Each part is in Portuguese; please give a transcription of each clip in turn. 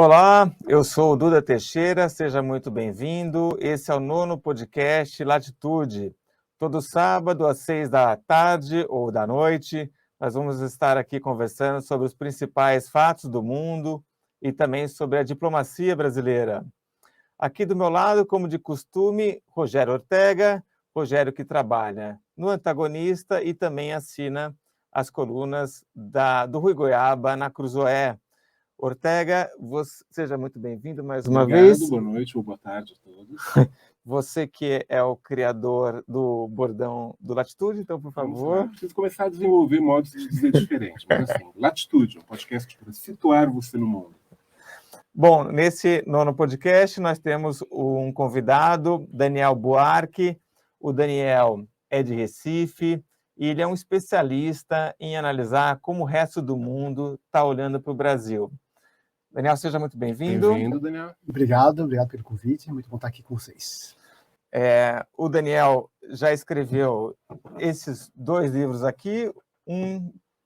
Olá, eu sou o Duda Teixeira, seja muito bem-vindo. Esse é o 9º podcast Latitude. Todo sábado às 6 da tarde ou da noite, nós vamos estar aqui conversando sobre os principais fatos do mundo e também sobre a diplomacia brasileira. Aqui do meu lado, como de costume, Rogério Ortega, Rogério que trabalha no Antagonista e também assina as colunas do Rui Goiaba na Cruzoé. Ortega, seja muito bem-vindo mais uma vez. Obrigado, boa noite ou boa tarde a todos. Você que é o criador do bordão do Latitude, então, por favor. Preciso começar a desenvolver modos de dizer diferente, mas assim, Latitude, um podcast para situar você no mundo. Bom, nesse 9º podcast nós temos um convidado, Daniel Buarque. O Daniel é de Recife e ele é um especialista em analisar como o resto do mundo está olhando para o Brasil. Daniel, seja muito bem-vindo. Bem-vindo, Daniel. Obrigado pelo convite, muito bom estar aqui com vocês. O Daniel já escreveu esses 2 livros aqui,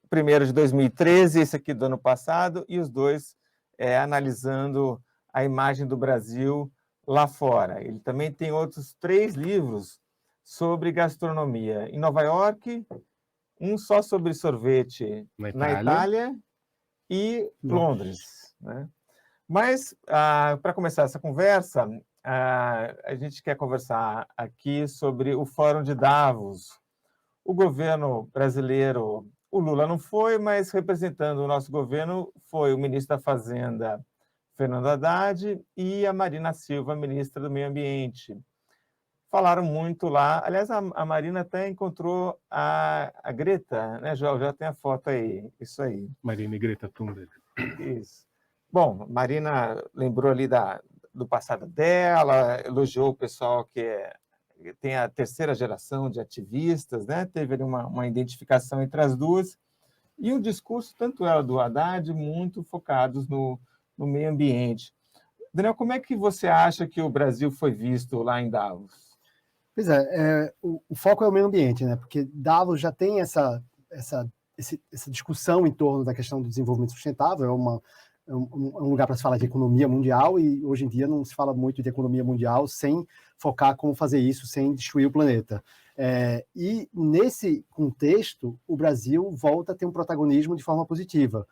primeiro de 2013, esse aqui do ano passado, e os 2 analisando a imagem do Brasil lá fora. Ele também tem outros 3 livros sobre gastronomia em Nova York, um só sobre sorvete na Itália e Londres, né? Mas, para começar essa conversa, a gente quer conversar aqui sobre o Fórum de Davos. O governo brasileiro, o Lula não foi, mas representando o nosso governo foi o ministro da Fazenda, Fernando Haddad, e a Marina Silva, ministra do Meio Ambiente. Falaram muito lá. Aliás, a Marina até encontrou a Greta, né, João? Já tem a foto aí, isso aí. Marina e Greta Thunberg. Isso. Bom, Marina lembrou ali do passado dela, elogiou o pessoal que tem a 3ª geração de ativistas, né? Teve ali uma identificação entre as duas, e o discurso, tanto ela do Haddad, muito focados no meio ambiente. Daniel, como é que você acha que o Brasil foi visto lá em Davos? Pois o foco é o meio ambiente, né? Porque Davos já tem essa discussão em torno da questão do desenvolvimento sustentável, é um lugar para se falar de economia mundial, e hoje em dia não se fala muito de economia mundial sem focar como fazer isso, sem destruir o planeta. E nesse contexto, o Brasil volta a ter um protagonismo de forma positiva.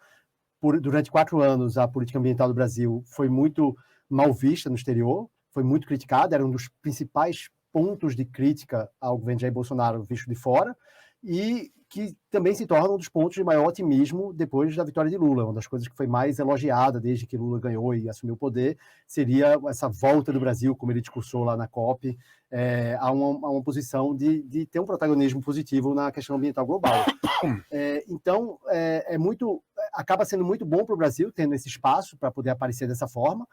Durante 4 anos, a política ambiental do Brasil foi muito mal vista no exterior, foi muito criticada, era um dos principais pontos de crítica ao governo Jair Bolsonaro visto de fora, e que também se torna um dos pontos de maior otimismo depois da vitória de Lula. Uma das coisas que foi mais elogiada desde que Lula ganhou e assumiu o poder seria essa volta do Brasil, como ele discursou lá na COP, a uma posição de ter um protagonismo positivo na questão ambiental global. Então, acaba sendo muito bom para o Brasil, tendo esse espaço para poder aparecer dessa forma.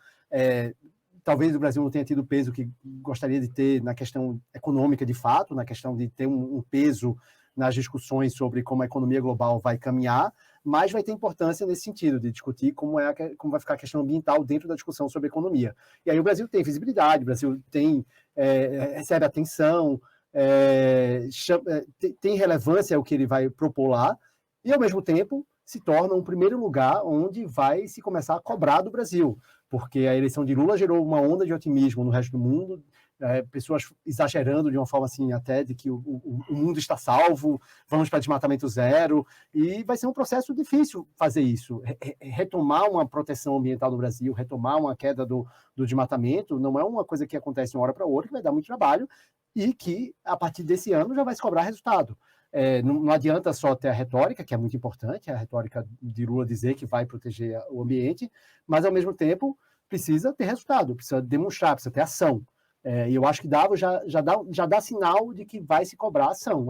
Talvez o Brasil não tenha tido o peso que gostaria de ter na questão econômica de fato, na questão de ter um peso nas discussões sobre como a economia global vai caminhar, mas vai ter importância nesse sentido, de discutir como vai ficar a questão ambiental dentro da discussão sobre economia. E aí o Brasil tem visibilidade, o Brasil recebe atenção, tem relevância ao que ele vai propor lá, e ao mesmo tempo se torna um primeiro lugar onde vai se começar a cobrar do Brasil, porque a eleição de Lula gerou uma onda de otimismo no resto do mundo, pessoas exagerando de uma forma assim até de que o mundo está salvo, vamos para desmatamento zero, e vai ser um processo difícil fazer isso. Retomar uma proteção ambiental no Brasil, retomar uma queda do desmatamento, não é uma coisa que acontece de uma hora para outra, que vai dar muito trabalho, e que a partir desse ano já vai se cobrar resultado. Não adianta só ter a retórica, que é muito importante, a retórica de Lula dizer que vai proteger o ambiente, mas, ao mesmo tempo, precisa ter resultado, precisa demonstrar, precisa ter ação. E eu acho que Davos já dá sinal de que vai se cobrar ação.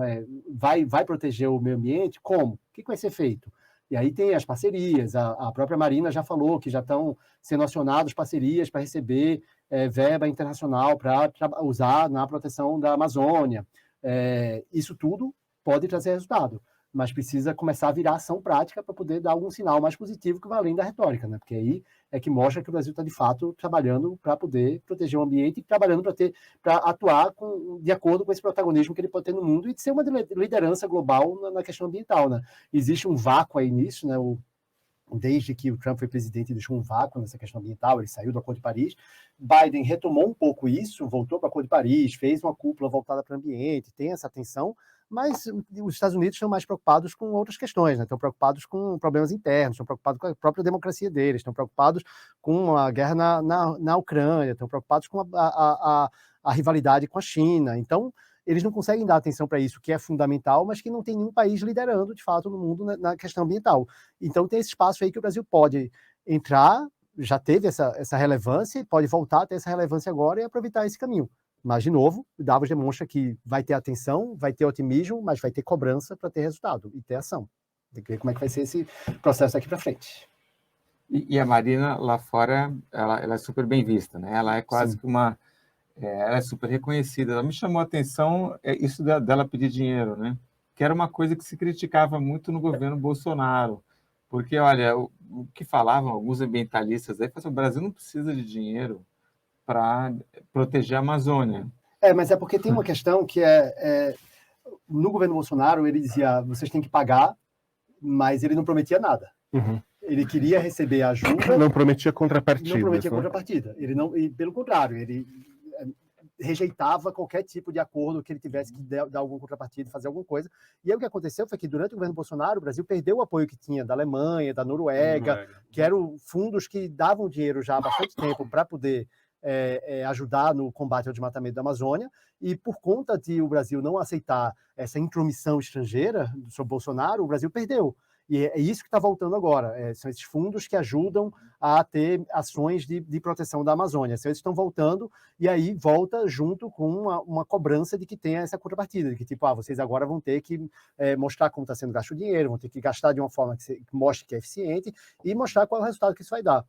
Vai proteger o meio ambiente? Como? O que vai ser feito? E aí tem as parcerias, a própria Marina já falou que já estão sendo acionadas parcerias para receber verba internacional para usar na proteção da Amazônia. Isso tudo pode trazer resultado, mas precisa começar a virar ação prática para poder dar algum sinal mais positivo que vai além da retórica, né? Porque aí é que mostra que o Brasil está, de fato, trabalhando para poder proteger o ambiente e trabalhando para atuar de acordo com esse protagonismo que ele pode ter no mundo e de ser uma liderança global na questão ambiental, né? Existe um vácuo aí nisso, né? O desde que o Trump foi presidente e deixou um vácuo nessa questão ambiental, ele saiu do Acordo de Paris. Biden retomou um pouco isso, voltou para o Acordo de Paris, fez uma cúpula voltada para o ambiente, tem essa atenção, mas os Estados Unidos estão mais preocupados com outras questões, né? Estão preocupados com problemas internos, estão preocupados com a própria democracia deles, estão preocupados com a guerra na Ucrânia, estão preocupados com a rivalidade com a China. Então, eles não conseguem dar atenção para isso, que é fundamental, mas que não tem nenhum país liderando, de fato, no mundo na questão ambiental. Então, tem esse espaço aí que o Brasil pode entrar, já teve essa relevância, pode voltar a ter essa relevância agora e aproveitar esse caminho. Mas, de novo, o Davos demonstra que vai ter atenção, vai ter otimismo, mas vai ter cobrança para ter resultado e ter ação. Tem que ver como é que vai ser esse processo daqui para frente. E a Marina, lá fora, ela é super bem vista, né? Ela é quase Sim. que uma... ela é super reconhecida. Ela me chamou a atenção isso dela pedir dinheiro, né? Que era uma coisa que se criticava muito no governo Bolsonaro. Porque, olha, o que falavam alguns ambientalistas aí, o Brasil não precisa de dinheiro para proteger a Amazônia. Mas é porque tem uma questão que no governo Bolsonaro, ele dizia, vocês têm que pagar, mas ele não prometia nada. Uhum. Ele queria receber ajuda. Não prometia contrapartida. Não prometia contrapartida. Ele não, e, pelo contrário, ele rejeitava qualquer tipo de acordo que ele tivesse que dar alguma contrapartida, fazer alguma coisa. E aí o que aconteceu foi que durante o governo Bolsonaro, o Brasil perdeu o apoio que tinha da Alemanha, da Noruega, que eram fundos que davam dinheiro já há bastante tempo para poder ajudar no combate ao desmatamento da Amazônia, e por conta de o Brasil não aceitar essa intromissão estrangeira sobre Bolsonaro, o Brasil perdeu. E é isso que está voltando agora. São esses fundos que ajudam a ter ações de proteção da Amazônia. Então, eles estão voltando, e aí volta junto com uma cobrança de que tenha essa contrapartida, de que, tipo, vocês agora vão ter que mostrar como está sendo gasto o dinheiro, vão ter que gastar de uma forma que mostre que é eficiente e mostrar qual é o resultado que isso vai dar.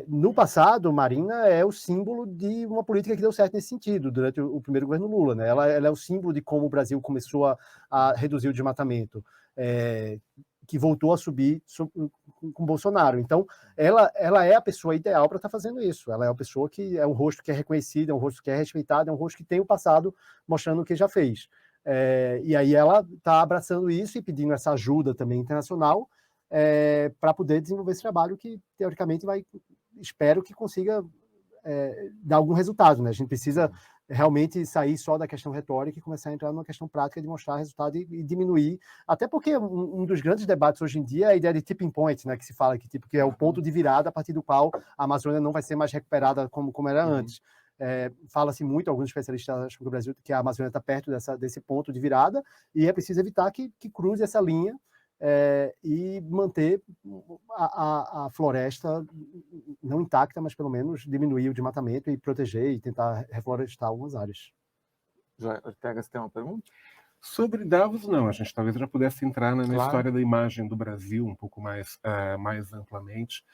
No passado, Marina é o símbolo de uma política que deu certo nesse sentido, durante o primeiro governo Lula, né? Ela é o símbolo de como o Brasil começou a reduzir o desmatamento, que voltou a subir com Bolsonaro. Então, ela é a pessoa ideal para estar fazendo isso. Ela é a pessoa que é um rosto que é reconhecido, é um rosto que é respeitado, é um rosto que tem o passado mostrando o que já fez. E aí ela está abraçando isso e pedindo essa ajuda também internacional, para poder desenvolver esse trabalho que, teoricamente, espero que consiga dar algum resultado, né? A gente precisa realmente sair só da questão retórica e começar a entrar numa questão prática de mostrar resultado e diminuir, até porque um dos grandes debates hoje em dia é a ideia de tipping point, né? Que se fala que é o ponto de virada a partir do qual a Amazônia não vai ser mais recuperada como era antes. Fala-se muito, alguns especialistas acham que a Amazônia está perto desse ponto de virada, e é preciso evitar que cruze essa linha e manter a floresta não intacta, mas pelo menos diminuir o desmatamento e proteger e tentar reflorestar algumas áreas. Joia Ortega, você tem uma pergunta? Sobre Davos, não. A gente talvez já pudesse entrar na Claro. história da imagem do Brasil um pouco mais amplamente.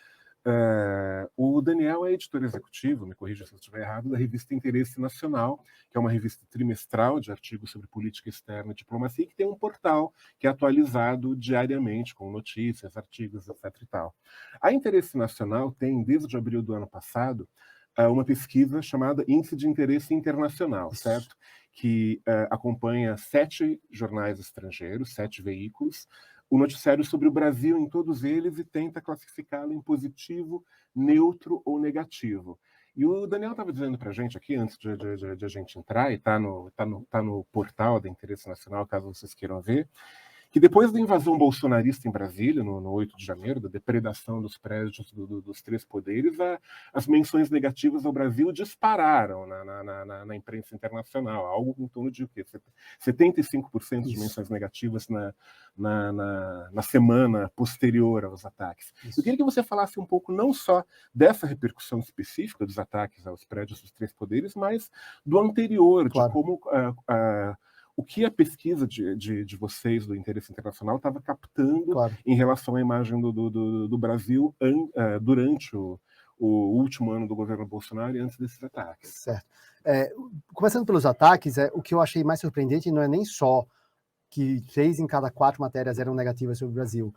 O Daniel é editor executivo, me corrija se eu estiver errado, da revista Interesse Nacional, que é uma revista trimestral de artigos sobre política externa e diplomacia, que tem um portal que é atualizado diariamente com notícias, artigos, etc. e tal. A Interesse Nacional tem, desde abril do ano passado, uma pesquisa chamada Índice de Interesse Internacional, certo? Que acompanha 7 jornais estrangeiros, 7 veículos, o noticiário sobre o Brasil em todos eles e tenta classificá-lo em positivo, neutro ou negativo. E o Daniel estava dizendo para a gente aqui, antes de a gente entrar, e está no portal da Interesse Nacional, caso vocês queiram ver, que depois da invasão bolsonarista em Brasília, no 8 de janeiro, da depredação dos prédios dos 3 poderes, as menções negativas ao Brasil dispararam na imprensa internacional, algo em torno de o quê? 75% de menções negativas na semana posterior aos ataques. Eu queria que você falasse um pouco não só dessa repercussão específica dos ataques aos prédios dos 3 poderes, mas do anterior, claro, de como o que a pesquisa de vocês do Interesse Internacional estava captando, claro, em relação à imagem do Brasil durante o último ano do governo Bolsonaro e antes desses ataques. Certo. Começando pelos ataques, o que eu achei mais surpreendente não é nem só que 3 em cada 4 matérias eram negativas sobre o Brasil,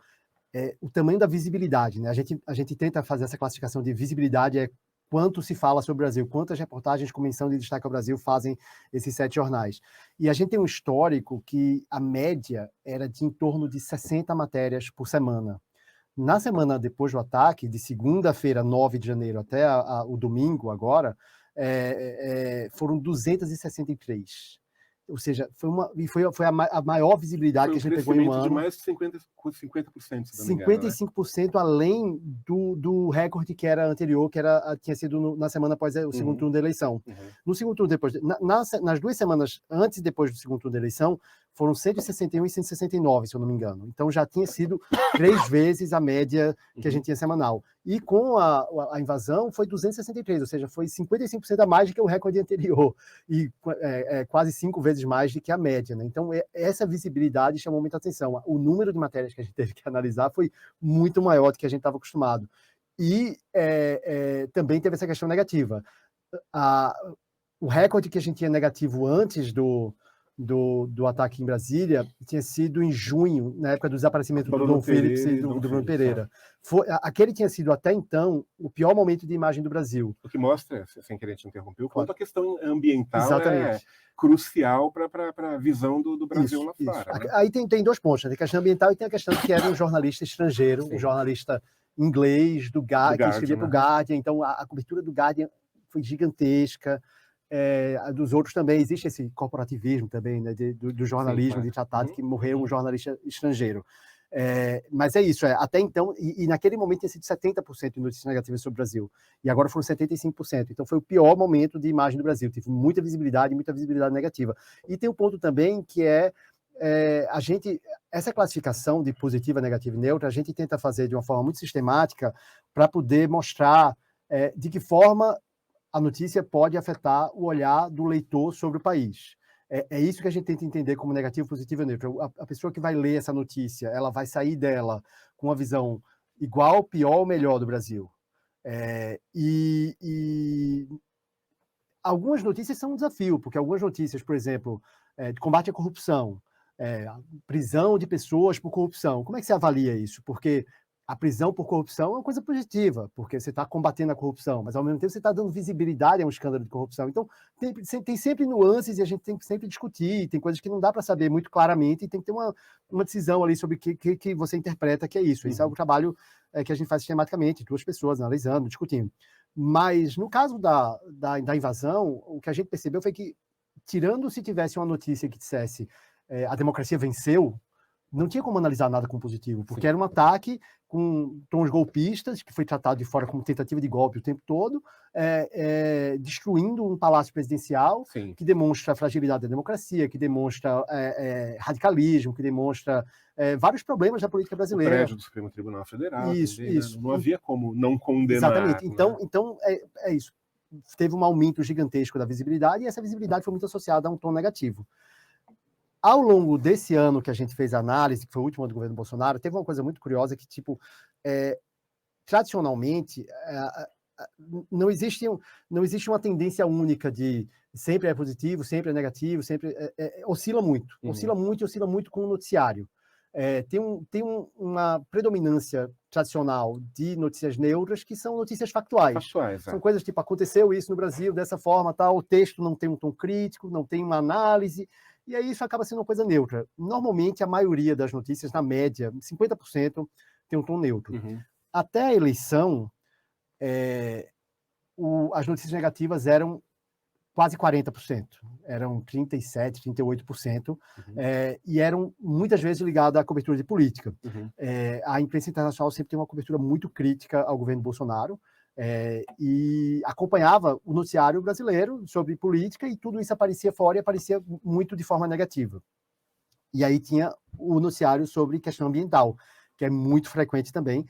o tamanho da visibilidade, né? A gente tenta fazer essa classificação de visibilidade, quanto se fala sobre o Brasil, quantas reportagens com menção de destaque ao Brasil fazem esses 7 jornais. E a gente tem um histórico que a média era de em torno de 60 matérias por semana. Na semana depois do ataque, de segunda-feira, 9 de janeiro, até o domingo agora, foram 263. Ou seja, foi a maior visibilidade que a gente pegou em um ano. De mais de 50%, se não me engano, 55% além do recorde que era anterior, tinha sido na semana após o segundo turno da eleição. No segundo turno, depois, nas 2 semanas antes e depois do segundo turno da eleição, foram 161 e 169, se eu não me engano. Então já tinha sido 3 vezes a média que a gente tinha semanal. E com a invasão foi 263, ou seja, foi 55% a mais do que o recorde anterior. E quase 5 vezes mais do que a média, né? Então essa visibilidade chamou muita atenção. O número de matérias que a gente teve que analisar foi muito maior do que a gente estava acostumado. E também teve essa questão negativa. O recorde que a gente tinha negativo antes do ataque em Brasília tinha sido em junho, na época do desaparecimento do Dom Phillips e do Bruno Pereira. Aquele tinha sido, até então, o pior momento de imagem do Brasil. O que mostra, sem querer te interromper, o quanto a questão ambiental Exatamente. É crucial para a visão do Brasil lá fora. Né? Aí tem 2 pontos, né? Tem a questão ambiental e tem a questão de que era um jornalista estrangeiro, um jornalista inglês, que escrevia para o Guardian. Então, a cobertura do Guardian foi gigantesca. Dos outros também existe esse corporativismo também, né, do jornalismo, de tratar de que morreu um jornalista estrangeiro. Mas é isso, até então, e naquele momento tinha sido 70% de notícias negativas sobre o Brasil, e agora foram 75%, então foi o pior momento de imagem do Brasil, teve muita visibilidade negativa. E tem um ponto também que essa classificação de positiva, negativa e neutra, a gente tenta fazer de uma forma muito sistemática para poder mostrar de que forma a notícia pode afetar o olhar do leitor sobre o país. É isso que a gente tenta entender como negativo, positivo e neutro. A pessoa que vai ler essa notícia, ela vai sair dela com uma visão igual, pior ou melhor do Brasil. E algumas notícias são um desafio, porque algumas notícias, por exemplo, de combate à corrupção, prisão de pessoas por corrupção, como é que você avalia isso? Porque a prisão por corrupção é uma coisa positiva, porque você está combatendo a corrupção, mas ao mesmo tempo você está dando visibilidade a um escândalo de corrupção. Então, tem sempre nuances e a gente tem que sempre discutir, tem coisas que não dá para saber muito claramente e tem que ter uma decisão ali sobre o que você interpreta que é isso. Isso é um trabalho que a gente faz sistematicamente, 2 pessoas analisando, discutindo. Mas no caso da invasão, o que a gente percebeu foi que, tirando se tivesse uma notícia que dissesse a democracia venceu, não tinha como analisar nada como positivo, porque era um ataque com tons golpistas, que foi tratado de fora como tentativa de golpe o tempo todo, destruindo um palácio presidencial, que demonstra a fragilidade da democracia, que demonstra radicalismo, que demonstra vários problemas da política brasileira. O prédio do Supremo Tribunal Federal. Isso. Não havia como não condenar. Exatamente. Então é isso. Teve um aumento gigantesco da visibilidade, e essa visibilidade foi muito associada a um tom negativo. Ao longo desse ano que a gente fez a análise, que foi o último ano do governo Bolsonaro, teve uma coisa muito curiosa que, tradicionalmente, não existe uma tendência única de sempre é positivo, sempre é negativo, sempre oscila muito. Oscila muito com o noticiário. Tem uma predominância tradicional de notícias neutras que são notícias factuais. São coisas tipo, aconteceu isso no Brasil dessa forma, tal, o texto não tem um tom crítico, não tem uma análise, e aí isso acaba sendo uma coisa neutra. Normalmente, a maioria das notícias, na média, 50%, tem um tom neutro. Até a eleição, as notícias negativas eram quase 40%. Eram 37%, 38%, e eram muitas vezes ligadas à cobertura de política. A imprensa internacional sempre tem uma cobertura muito crítica ao governo Bolsonaro, e acompanhava o noticiário brasileiro sobre política, e tudo isso aparecia fora e aparecia muito de forma negativa. E aí tinha o noticiário sobre questão ambiental, que é muito frequente também.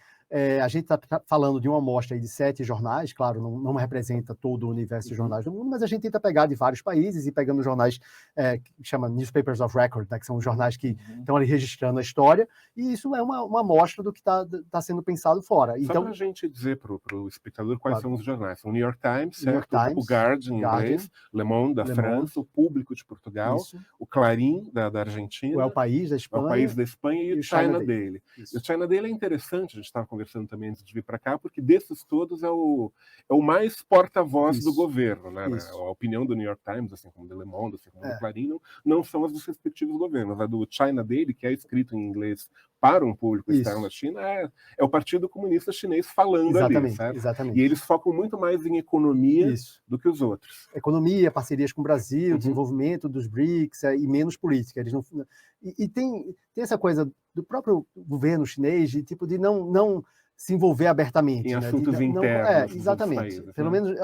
A gente está falando de uma amostra de 7 jornais, claro, não representa todo o universo de jornais do mundo, mas a gente tenta pegar de vários países e pegando jornais que chama Newspapers of Record, né, que são os jornais que estão ali registrando a história, e isso é uma amostra do que está sendo pensado fora. Só para a gente dizer para o espectador quais são os jornais. O New York Times, certo? O Guardian, em inglês, Le Monde, da França, o Público de Portugal, o Clarín, da Argentina, o El País, da Espanha, e o China Daily. E o China Daily é interessante, a gente estava conversando conversando também antes de vir para cá, porque desses todos é o mais porta-voz do Isso. governo, né? Isso. A opinião do New York Times, assim como do Le Monde, assim como É. do Clarín, não são as dos respectivos governos. A do China Daily, que é escrito em inglês para um público externo Isso. da China, é o Partido Comunista Chinês falando ali, Exatamente, certo? exatamente. E eles focam muito mais em economia Isso. do que os outros. Economia, parcerias com o Brasil, Uhum. desenvolvimento dos BRICS e menos política. Eles não, e tem essa coisa do próprio governo chinês de tipo de não se envolver abertamente, Em né? assuntos De, não, internos dos exatamente. países, Pelo né? menos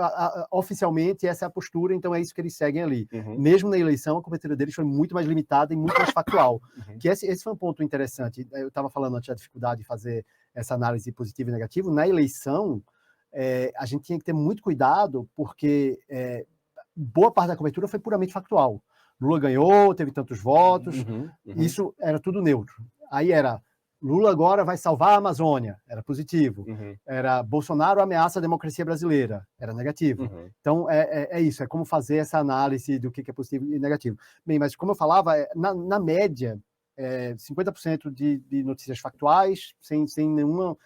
oficialmente essa é a postura, então é isso que eles seguem ali. Uhum. Mesmo na eleição, a cobertura deles foi muito mais limitada e muito mais factual. Uhum. Que esse foi um ponto interessante. Eu estava falando antes da dificuldade de fazer essa análise positiva e negativa. Na eleição, a gente tinha que ter muito cuidado, porque boa parte da cobertura foi puramente factual. Lula ganhou, teve tantos votos, Uhum. isso era tudo neutro. Aí era, Lula agora vai salvar a Amazônia, era positivo. Uhum. Era, Bolsonaro ameaça a democracia brasileira, era negativo. Uhum. Então, é isso, é como fazer essa análise do que é positivo e negativo. Bem, mas como eu falava, na média, 50% de notícias factuais, sem nenhum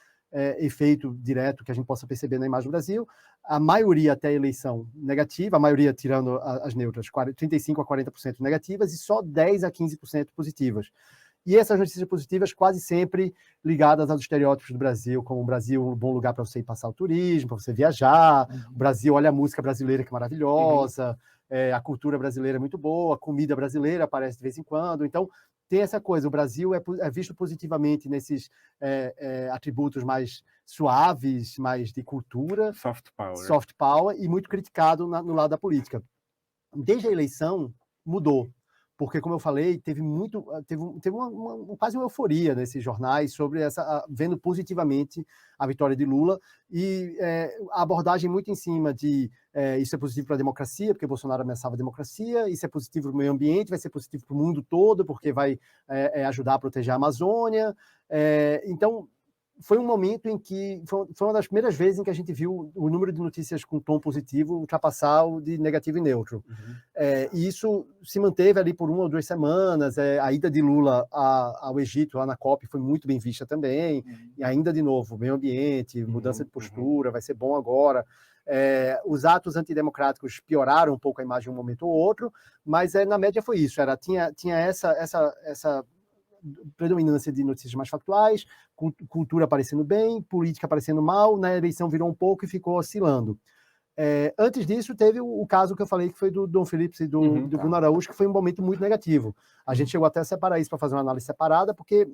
efeito direto que a gente possa perceber na imagem do Brasil, a maioria até a eleição negativa, a maioria tirando as neutras, 35% a 40% negativas e só 10% a 15% positivas. E essas notícias positivas quase sempre ligadas aos estereótipos do Brasil, como o Brasil um bom lugar para você ir passar o turismo, para você viajar, o Brasil, olha a música brasileira que é maravilhosa, a cultura brasileira é muito boa, a comida brasileira aparece de vez em quando, então tem essa coisa, o Brasil é visto positivamente nesses atributos mais suaves, mais de cultura, soft power e muito criticado no lado da política. Desde a eleição, mudou. Porque, como eu falei, teve quase uma euforia nesses jornais sobre vendo positivamente a vitória de Lula e a abordagem muito em cima de isso é positivo para a democracia, porque Bolsonaro ameaçava a democracia, isso é positivo para o meio ambiente, vai ser positivo para o mundo todo, porque vai ajudar a proteger a Amazônia. Então, foi um momento em que foi uma das primeiras vezes em que a gente viu o número de notícias com tom positivo ultrapassar o de negativo e neutro. E isso se manteve ali por 1 ou 2 semanas. A ida de Lula ao Egito, lá na COP, foi muito bem vista também. E ainda, de novo, meio ambiente, mudança de postura, vai ser bom agora. Os atos antidemocráticos pioraram um pouco a imagem de um momento ou outro, mas na média foi isso. Tinha essa predominância de notícias mais factuais, cultura aparecendo bem, política aparecendo mal, na eleição virou um pouco e ficou oscilando. Antes disso, teve o caso que eu falei, que foi do Dom Phillips e do Bruno Araújo, que foi um momento muito negativo. A gente chegou até a separar isso para fazer uma análise separada, porque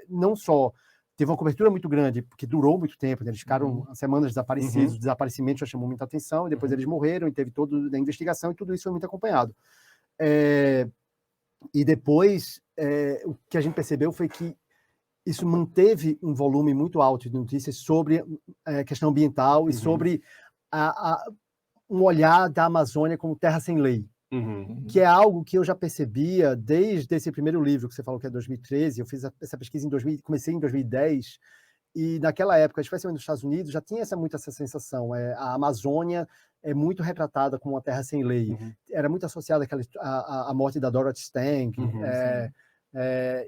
não só teve uma cobertura muito grande, porque durou muito tempo, né? Eles ficaram semanas desaparecidos, o desaparecimento já chamou muita atenção, e depois eles morreram, e teve toda a investigação, e tudo isso foi muito acompanhado. E depois, o que a gente percebeu foi que isso manteve um volume muito alto de notícias sobre a questão ambiental e sobre um olhar da Amazônia como terra sem lei, que é algo que eu já percebia desde esse primeiro livro que você falou, que é 2013. Eu fiz essa pesquisa comecei em 2010, e naquela época, especialmente nos Estados Unidos, já tinha muito essa sensação. A Amazônia é muito retratada como uma terra sem lei. Era muito associada à morte da Dorothy Stang,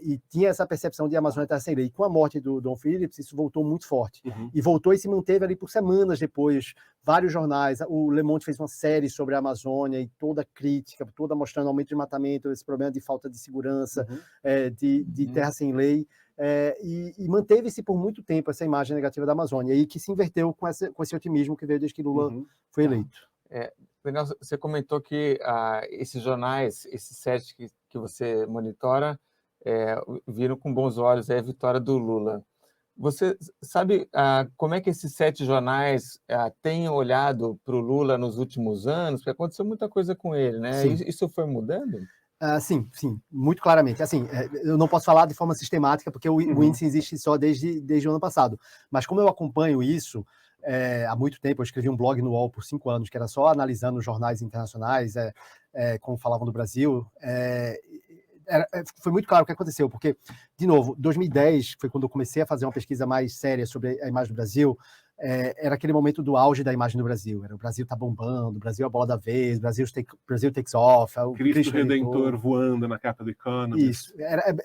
e tinha essa percepção de Amazônia terra sem lei. E com a morte do Dom Phillips, isso voltou muito forte. E voltou e se manteve ali por semanas depois. Vários jornais, o Le Monde fez uma série sobre a Amazônia, e toda crítica, toda mostrando aumento de desmatamento, esse problema de falta de segurança, de terra sem lei. E manteve-se por muito tempo essa imagem negativa da Amazônia, e que se inverteu com esse otimismo que veio desde que Lula foi eleito. Daniel, você comentou que esses jornais, esses 7 que você monitora, viram com bons olhos a vitória do Lula. Você sabe como é que esses 7 jornais têm olhado para o Lula nos últimos anos? Porque aconteceu muita coisa com ele, né? Sim. Isso foi mudando? Sim, muito claramente. Assim, eu não posso falar de forma sistemática, porque o índice existe só desde o ano passado. Mas como eu acompanho isso há muito tempo, eu escrevi um blog no UOL por 5 anos, que era só analisando jornais internacionais, como falavam do Brasil. Foi muito claro o que aconteceu, porque, de novo, 2010 foi quando eu comecei a fazer uma pesquisa mais séria sobre a imagem do Brasil. era aquele momento do auge da imagem do Brasil. Era o Brasil tá bombando, o Brasil é a bola da vez, Brasil takes off. O Cristo Redentor voando na capa do Economist. Isso,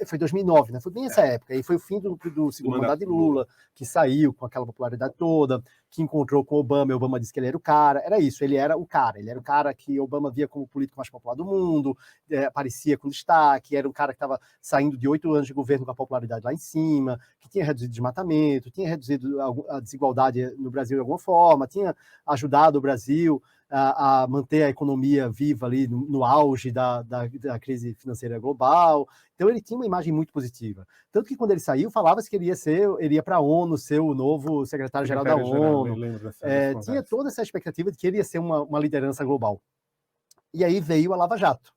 foi 2009, né? Foi bem essa época. E foi o fim do segundo mandato de Lula, que saiu com aquela popularidade toda, que encontrou com Obama, e Obama disse que ele era o cara. Era isso, ele era o cara que Obama via como o político mais popular do mundo, aparecia com destaque, era um cara que estava saindo de 8 anos de governo com a popularidade lá em cima, que tinha reduzido o desmatamento, tinha reduzido a desigualdade no Brasil de alguma forma, tinha ajudado o Brasil a manter a economia viva ali no auge da crise financeira global. Então ele tinha uma imagem muito positiva. Tanto que quando ele saiu, falava-se que ele ia para a ONU ser o novo secretário-geral da ONU. Tinha toda essa expectativa de que ele ia ser uma liderança global. E aí veio a Lava Jato.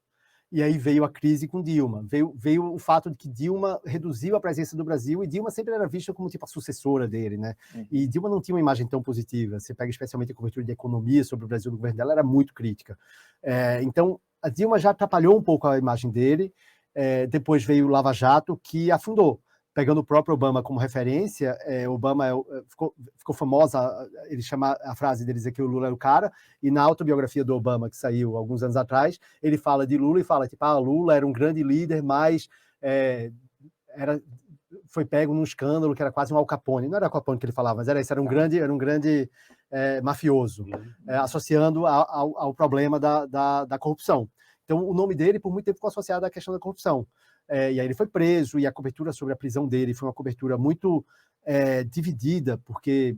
E aí veio a crise com Dilma. Veio o fato de que Dilma reduziu a presença do Brasil, e Dilma sempre era vista como tipo a sucessora dele, né? E Dilma não tinha uma imagem tão positiva. Você pega especialmente a cobertura de economia sobre o Brasil no governo dela, era muito crítica. Então, a Dilma já atrapalhou um pouco a imagem dele. Depois veio o Lava Jato, que afundou. Pegando o próprio Obama como referência, Obama ficou famosa, ele chama a frase dele dizer que o Lula era o cara, e na autobiografia do Obama, que saiu alguns anos atrás, ele fala de Lula e fala, tipo, Lula era um grande líder, mas foi pego num escândalo que era quase um Al Capone. Não era Al Capone que ele falava, mas era um grande mafioso, associando ao problema da corrupção. Então, o nome dele, por muito tempo, ficou associado à questão da corrupção. E aí ele foi preso, e a cobertura sobre a prisão dele foi uma cobertura muito dividida, porque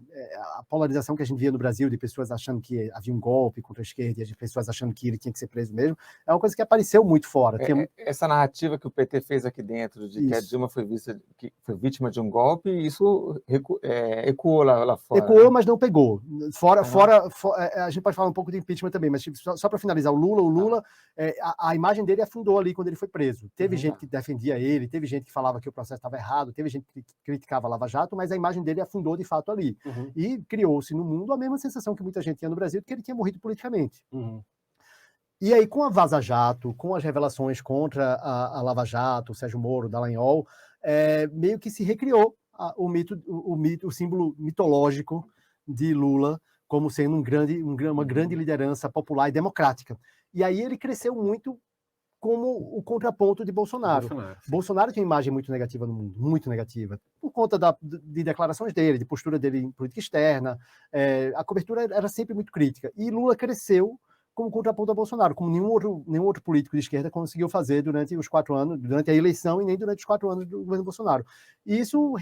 a polarização que a gente via no Brasil, de pessoas achando que havia um golpe contra a esquerda, e as pessoas achando que ele tinha que ser preso mesmo, é uma coisa que apareceu muito fora. Essa narrativa que o PT fez aqui dentro, de que a Dilma foi vítima de um golpe, isso ecoou lá fora. Ecoou, mas não pegou. Fora, a gente pode falar um pouco de impeachment também, mas só para finalizar, o Lula, a imagem dele afundou ali quando ele foi preso. Teve gente que defendia ele, teve gente que falava que o processo estava errado, teve gente que criticava a Lava Jato, mas a imagem dele afundou de fato ali. E criou-se no mundo a mesma sensação que muita gente tinha no Brasil, de que ele tinha morrido politicamente. E aí, com a Vaza Jato, com as revelações contra a Lava Jato, o Sérgio Moro, Dallagnol, meio que se recriou o símbolo mitológico de Lula como sendo uma grande liderança popular e democrática. E aí ele cresceu muito como o contraponto de Bolsonaro. Bolsonaro tinha uma imagem muito negativa no mundo, muito negativa, por conta de declarações dele, de postura dele em política externa. A cobertura era sempre muito crítica. E Lula cresceu como contraponto a Bolsonaro, como nenhum outro político de esquerda conseguiu fazer durante os 4 anos, durante a eleição e nem durante os 4 anos do governo Bolsonaro. E isso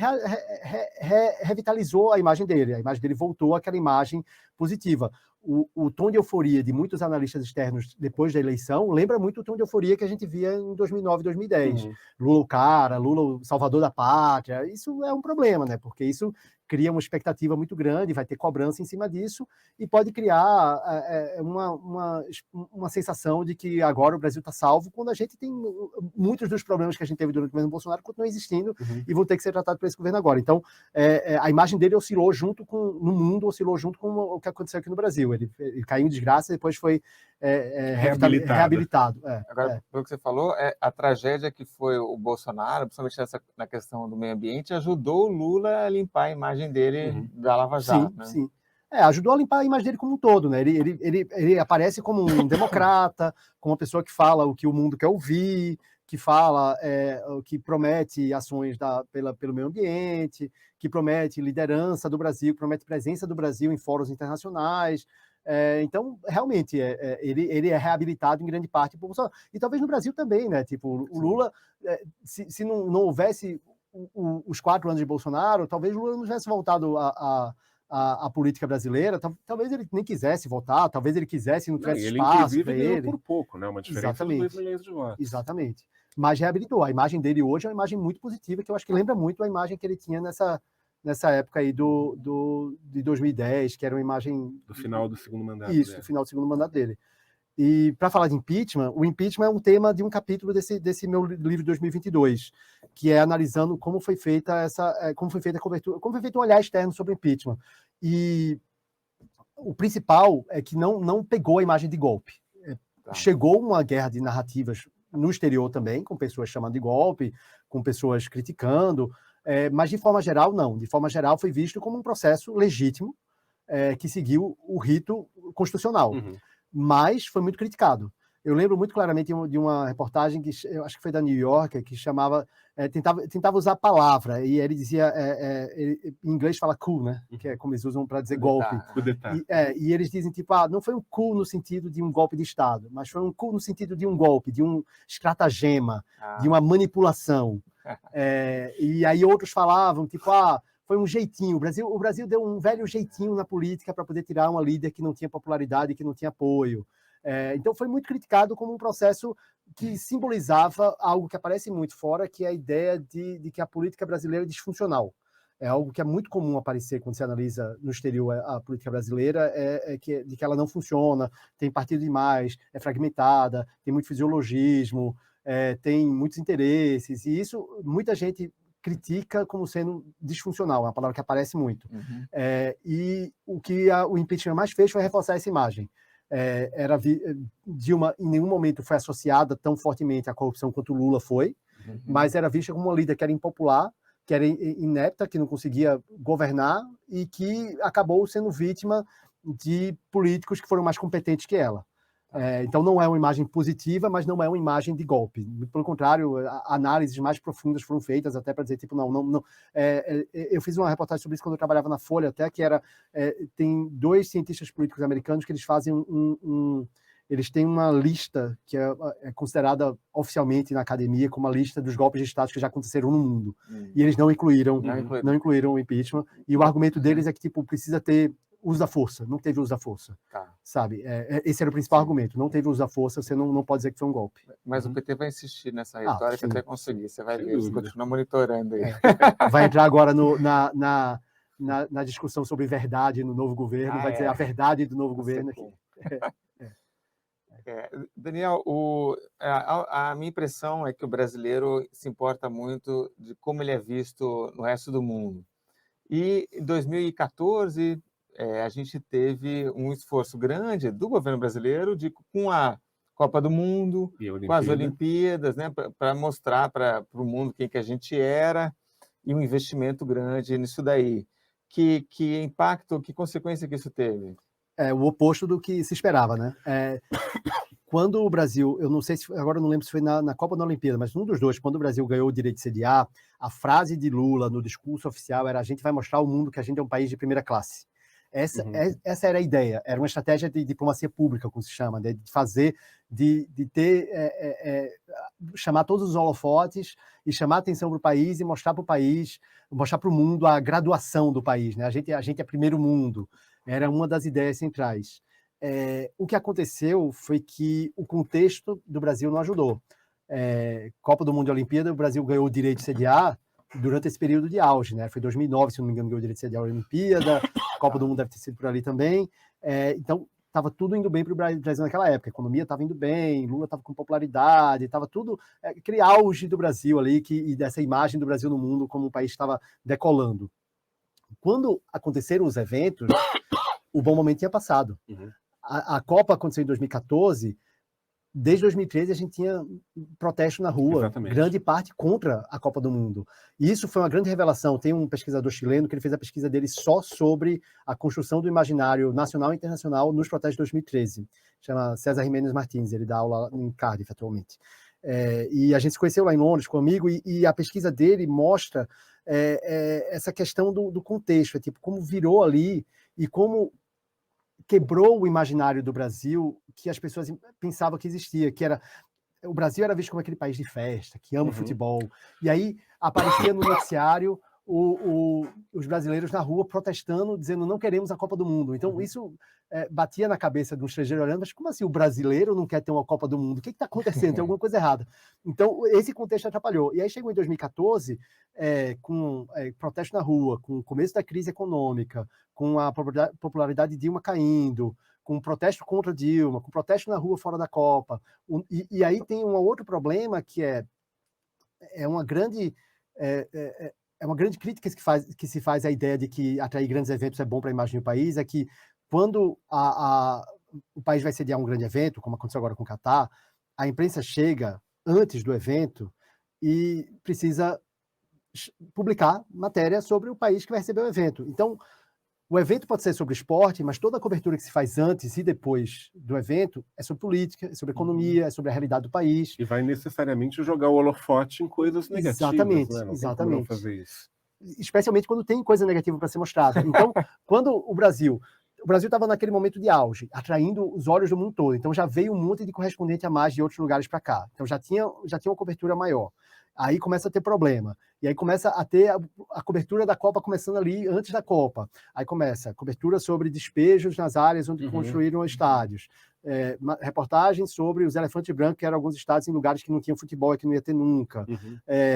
revitalizou a imagem dele. A imagem dele voltou àquela imagem positiva. O tom de euforia de muitos analistas externos depois da eleição lembra muito o tom de euforia que a gente via em 2009 e 2010. Lula o cara, Lula o salvador da pátria. Isso é um problema, né? Porque isso cria uma expectativa muito grande, vai ter cobrança em cima disso e pode criar uma sensação de que agora o Brasil está salvo, quando a gente tem muitos dos problemas que a gente teve durante o governo Bolsonaro continuam existindo e vão ter que ser tratados por esse governo agora. Então, a imagem dele oscilou junto no mundo, oscilou junto com o que aconteceu aqui no Brasil. Ele caiu em desgraça e depois foi reabilitado. Agora, pelo que você falou, a tragédia que foi o Bolsonaro, principalmente na questão do meio ambiente, ajudou o Lula a limpar a imagem dele da Lava Jato. Sim. Ajudou a limpar a imagem dele como um todo, né? Ele aparece como um democrata, como uma pessoa que fala o que o mundo quer ouvir, que fala, que promete ações pelo meio ambiente, que promete liderança do Brasil, que promete presença do Brasil em fóruns internacionais. Então, realmente, ele é reabilitado em grande parte por Bolsonaro. E talvez no Brasil também, né? Tipo, o Lula, se não houvesse os 4 anos de Bolsonaro, talvez o Lula não tivesse voltado à política brasileira, talvez ele nem quisesse votar, talvez ele quisesse e não tivesse espaço para ele. Por pouco, né? Uma diferença de 2 milhões de votos. Exatamente. Mas reabilitou. A imagem dele hoje é uma imagem muito positiva, que eu acho que lembra muito a imagem que ele tinha nessa época aí de 2010, que era uma imagem... Do final do segundo mandato. Isso, do final do segundo mandato dele. E para falar de impeachment, o impeachment é um tema de um capítulo desse meu livro de 2022, que é analisando como foi feita a cobertura, como foi feito um olhar externo sobre o impeachment. E o principal é que não pegou a imagem de golpe. Chegou uma guerra de narrativas no exterior também, com pessoas chamando de golpe, com pessoas criticando, mas de forma geral, não. De forma geral, foi visto como um processo legítimo, que seguiu o rito constitucional, Uhum. mas foi muito criticado. Eu lembro muito claramente de uma reportagem que eu acho que foi da New Yorker, que chamava tentava usar a palavra, e ele dizia, em inglês fala coup, né? Que é como eles usam para dizer golpe. Coup d'etat. E eles dizem, tipo, não foi um coup no sentido de um golpe de Estado, mas foi um coup no sentido de um golpe, de um estratagema, de uma manipulação. E aí outros falavam, tipo, foi um jeitinho. O Brasil deu um velho jeitinho na política para poder tirar uma líder que não tinha popularidade, que não tinha apoio. Então foi muito criticado como um processo que simbolizava algo que aparece muito fora, que é a ideia de que a política brasileira é disfuncional. É algo que é muito comum aparecer quando se analisa no exterior a política brasileira, de que ela não funciona, tem partido demais, é fragmentada, tem muito fisiologismo, tem muitos interesses, e isso muita gente critica como sendo disfuncional, é uma palavra que aparece muito. Uhum. E o que o impeachment mais fez foi reforçar essa imagem. Dilma em nenhum momento foi associada tão fortemente à corrupção quanto Lula foi, mas era vista como uma líder que era impopular, que era inepta, que não conseguia governar e que acabou sendo vítima de políticos que foram mais competentes que ela. Então não é uma imagem positiva, mas não é uma imagem de golpe. Pelo contrário, análises mais profundas foram feitas até para dizer, tipo, não. Eu fiz uma reportagem sobre isso quando eu trabalhava na Folha, até que tem 2 cientistas políticos americanos que eles fazem eles têm uma lista que é considerada oficialmente na academia como a lista dos golpes de Estado que já aconteceram no mundo. E eles não incluíram o impeachment. E o argumento deles é que, tipo, precisa ter uso da força. Não teve uso da força. Sabe? Esse era o principal argumento. Não teve uso da força, você não pode dizer que foi um golpe. Mas o PT vai insistir nessa retórica até conseguir. Você vai ver, eles continuam monitorando aí. Vai entrar agora na discussão sobre verdade no novo governo, vai dizer a verdade do novo governo aqui. Daniel, a minha impressão é que o brasileiro se importa muito de como ele é visto no resto do mundo. E em 2014, a gente teve um esforço grande do governo brasileiro com a Copa do Mundo, com as Olimpíadas, né, para mostrar para o mundo quem que a gente era, e um investimento grande nisso daí. Que impacto, que consequência que isso teve? O oposto do que se esperava, né? Quando o Brasil, eu não sei se agora eu não lembro se foi na Copa ou na Olimpíada, mas um dos dois, quando o Brasil ganhou o direito de sediar, a frase de Lula no discurso oficial era: a gente vai mostrar ao mundo que a gente é um país de primeira classe. Essa era a ideia, era uma estratégia de diplomacia pública, como se chama, de fazer, de chamar todos os holofotes e chamar a atenção para o país e mostrar para o país, mostrar para o mundo a graduação do país, né? A gente é primeiro mundo, era uma das ideias centrais. O que aconteceu foi que o contexto do Brasil não ajudou. Copa do Mundo e Olimpíada, o Brasil ganhou o direito de sediar durante esse período de auge, né? Foi 2009, se não me engano, ganhou o direito de sediar a Olimpíada, Copa do Mundo deve ter sido por ali também. Então, estava tudo indo bem para o Brasil naquela época. A economia estava indo bem, Lula estava com popularidade, estava tudo... aquele auge do Brasil ali, e dessa imagem do Brasil no mundo como um país estava decolando. Quando aconteceram os eventos, o bom momento tinha passado. A Copa aconteceu em 2014, desde 2013 a gente tinha protesto na rua, Exatamente. Grande parte contra a Copa do Mundo. E isso foi uma grande revelação. Tem um pesquisador chileno que ele fez a pesquisa dele só sobre a construção do imaginário nacional e internacional nos protestos de 2013. Chama César Jiménez Martins, ele dá aula em Cardiff atualmente. E a gente se conheceu lá em Londres com um amigo, e a pesquisa dele mostra essa questão do contexto, tipo, como virou ali e como quebrou o imaginário do Brasil que as pessoas pensavam que existia, que era o Brasil era visto como aquele país de festa, que ama futebol, e aí aparecia no noticiário os brasileiros na rua protestando, dizendo não queremos a Copa do Mundo. Então isso batia na cabeça do estrangeiro olhando, mas como assim o brasileiro não quer ter uma Copa do Mundo? O que está acontecendo? Tem alguma coisa errada. Então esse contexto atrapalhou. E aí chegou em 2014, com protesto na rua, com o começo da crise econômica, com a popularidade de Dilma caindo, com protesto contra Dilma, com protesto na rua fora da Copa. E aí tem um outro problema que é uma grande crítica que se faz à ideia de que atrair grandes eventos é bom para a imagem do país, é que quando o país vai sediar um grande evento, como aconteceu agora com o Catar, a imprensa chega antes do evento e precisa publicar matéria sobre o país que vai receber o evento. Então, O evento pode ser sobre esporte, mas toda a cobertura que se faz antes e depois do evento é sobre política, é sobre economia, é sobre a realidade do país. E vai necessariamente jogar o holofote em coisas negativas, Exatamente, né? Não exatamente. tem como não fazer isso. Especialmente quando tem coisa negativa para ser mostrada. Então, quando o Brasil estava naquele momento de auge, atraindo os olhos do mundo todo. Então já veio um monte de correspondente a mais de outros lugares para cá. Então já tinha uma cobertura maior. Aí começa a ter problema. E aí começa a ter a cobertura da Copa começando ali antes da Copa. Aí começa a cobertura sobre despejos nas áreas onde construíram estádios. Reportagens sobre os elefantes brancos, que eram alguns estados em lugares que não tinham futebol e que não ia ter nunca.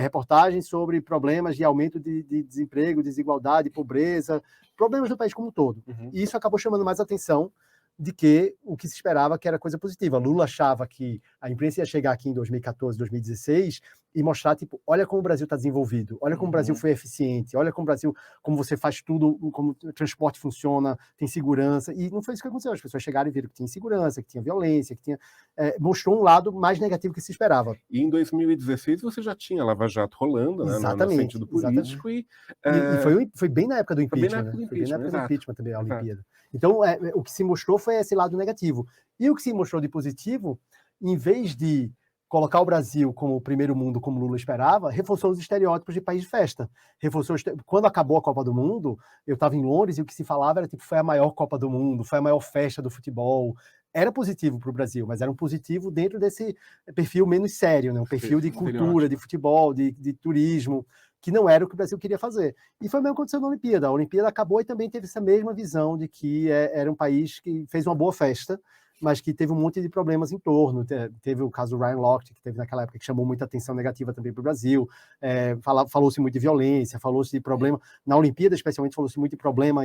Reportagens sobre problemas de aumento de desemprego, desigualdade, pobreza, problemas do país como um todo. E isso acabou chamando mais atenção de que o que se esperava que era coisa positiva. Lula achava que a imprensa ia chegar aqui em 2014, 2016 e mostrar, tipo, olha como o Brasil está desenvolvido, olha como o Brasil foi eficiente, olha como o Brasil, como você faz tudo, como o transporte funciona, tem segurança, e não foi isso que aconteceu. As pessoas chegaram e viram que tinha insegurança, que tinha violência, que tinha... mostrou um lado mais negativo que se esperava. E em 2016 você já tinha Lava Jato rolando, né, no sentido político. E foi bem na época do impeachment, né? Foi bem na época do impeachment também, a Olimpíada. Então, o que se mostrou foi esse lado negativo. E o que se mostrou de positivo, em vez de colocar o Brasil como o primeiro mundo, como Lula esperava, reforçou os estereótipos de país de festa. Quando acabou a Copa do Mundo, eu estava em Londres e o que se falava era tipo, foi a maior Copa do Mundo, foi a maior festa do futebol. Era positivo para o Brasil, mas era um positivo dentro desse perfil menos sério, né? Um perfil de cultura, de futebol, de turismo, que não era o que o Brasil queria fazer. E foi o mesmo que aconteceu na Olimpíada. A Olimpíada acabou e também teve essa mesma visão de que era um país que fez uma boa festa, mas que teve um monte de problemas em torno. Teve o caso do Ryan Lochte, que teve naquela época, que chamou muita atenção negativa também para o Brasil. Falou-se muito de violência, falou-se de problema... Na Olimpíada, especialmente, falou-se muito de problema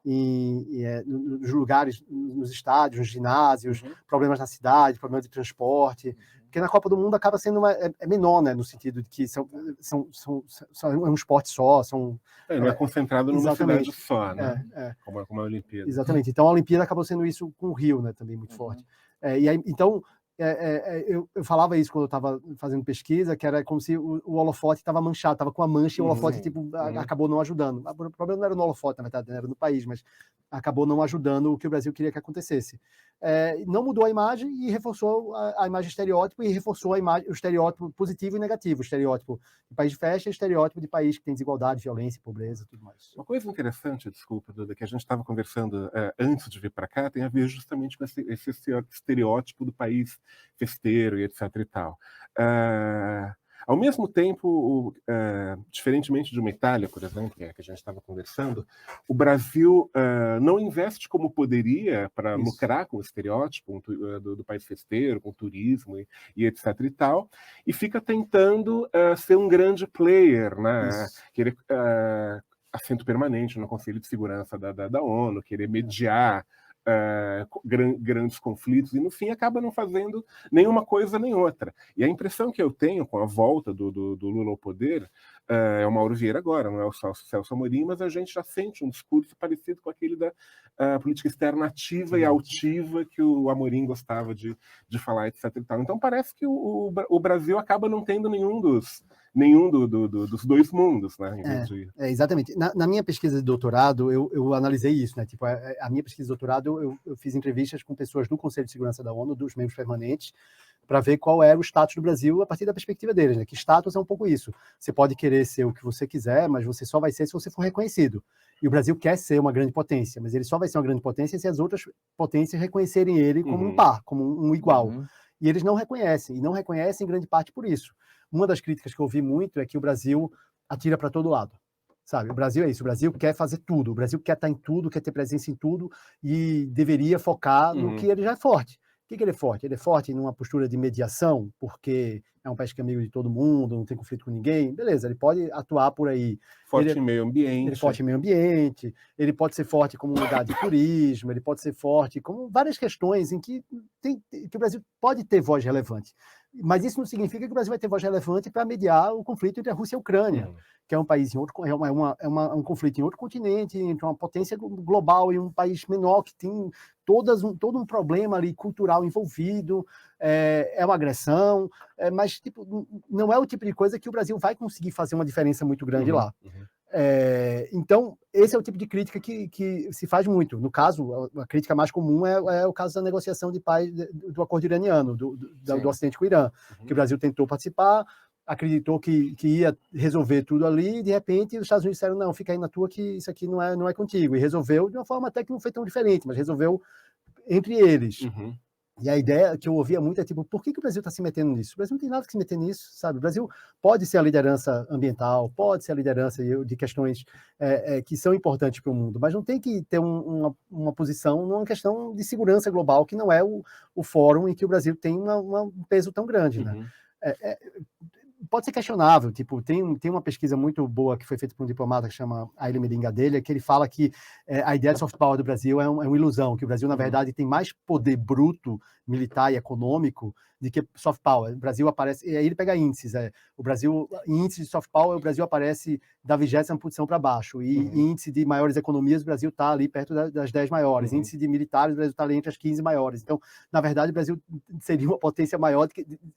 nos lugares, nos estádios, nos ginásios, problemas na cidade, problemas de transporte, porque na Copa do Mundo acaba sendo menor, né, no sentido de que é um esporte só, não é concentrado numa cidade só, né, como a Olimpíada. Exatamente, então a Olimpíada acabou sendo isso com o Rio, né, também muito forte. E aí, então, eu falava isso quando eu estava fazendo pesquisa, que era como se o holofote estava manchado, estava com a mancha e o holofote acabou não ajudando. O problema não era no holofote, na verdade, era no país, mas acabou não ajudando o que o Brasil queria que acontecesse. Não mudou a imagem e reforçou a imagem estereótipo e reforçou o estereótipo positivo e negativo, o estereótipo de país de festa e o estereótipo de país que tem desigualdade, violência, pobreza e tudo mais. Uma coisa interessante, desculpa, Duda, que a gente estava conversando antes de vir para cá, tem a ver justamente com esse estereótipo do país festeiro e etc. e tal. Ao mesmo tempo, diferentemente de uma Itália, por exemplo, que a gente estava conversando, o Brasil não investe como poderia para lucrar com o estereótipo do país festeiro, com o turismo e etc. e tal, e fica tentando ser um grande player, né? Querer assento permanente no Conselho de Segurança da ONU, querer mediar grandes conflitos, e no fim acaba não fazendo nenhuma coisa nem outra. E a impressão que eu tenho com a volta do Lula ao poder, é o Mauro Vieira agora, não é o Celso Amorim, mas a gente já sente um discurso parecido com aquele da política externa ativa e altiva que o Amorim gostava de falar, etc. e tal. Então parece que o Brasil acaba não tendo nenhum dos dois mundos, né? Exatamente. Na minha pesquisa de doutorado, eu analisei isso, né? Tipo, a minha pesquisa de doutorado, eu fiz entrevistas com pessoas do Conselho de Segurança da ONU, dos membros permanentes, para ver qual era o status do Brasil a partir da perspectiva deles, né? Que status é um pouco isso. Você pode querer ser o que você quiser, mas você só vai ser se você for reconhecido. E o Brasil quer ser uma grande potência, mas ele só vai ser uma grande potência se as outras potências reconhecerem ele como um par, como um igual. E eles não reconhecem, e não reconhecem em grande parte por isso. Uma das críticas que eu ouvi muito é que o Brasil atira para todo lado. Sabe? O Brasil é isso, o Brasil quer fazer tudo, o Brasil quer estar em tudo, quer ter presença em tudo e deveria focar no que ele já é forte. O que ele é forte? Ele é forte numa postura de mediação, porque é um país que é amigo de todo mundo, não tem conflito com ninguém. Beleza, ele pode atuar por aí. Forte em meio ambiente. Ele é forte em meio ambiente, ele pode ser forte como um lugar de turismo, ele pode ser forte como várias questões em que o Brasil pode ter voz relevante. Mas isso não significa que o Brasil vai ter voz relevante para mediar o conflito entre a Rússia e a Ucrânia, que é um país em outro, um conflito em outro continente, entre uma potência global e um país menor que tem todo um problema ali cultural envolvido, é uma agressão, mas tipo, não é o tipo de coisa que o Brasil vai conseguir fazer uma diferença muito grande lá. Então, esse é o tipo de crítica que se faz muito. No caso, a crítica mais comum é o caso da negociação de paz do acordo iraniano, do Ocidente com o Irã, que o Brasil tentou participar, acreditou que ia resolver tudo ali, e de repente os Estados Unidos disseram, não, fica aí na tua que isso aqui não é contigo. E resolveu de uma forma até que não foi tão diferente, mas resolveu entre eles. E a ideia que eu ouvia muito é tipo, por que o Brasil está se metendo nisso? O Brasil não tem nada que se meter nisso, sabe? O Brasil pode ser a liderança ambiental, pode ser a liderança de questões que são importantes para o mundo, mas não tem que ter uma posição numa questão de segurança global, que não é o fórum em que o Brasil tem um peso tão grande, né? Pode ser questionável, tipo, tem uma pesquisa muito boa que foi feita por um diplomata que chama Aile Medingadelha, que ele fala que a ideia de soft power do Brasil é uma ilusão, que o Brasil, na verdade, tem mais poder bruto, militar e econômico do que soft power. O Brasil aparece, e aí ele pega índices, o Brasil, em índice de soft power, o Brasil aparece da 20ª posição para baixo, e em índice de maiores economias, o Brasil está ali perto das 10 maiores, índice de militares, o Brasil está ali entre as 15 maiores. Então, na verdade, o Brasil seria uma potência maior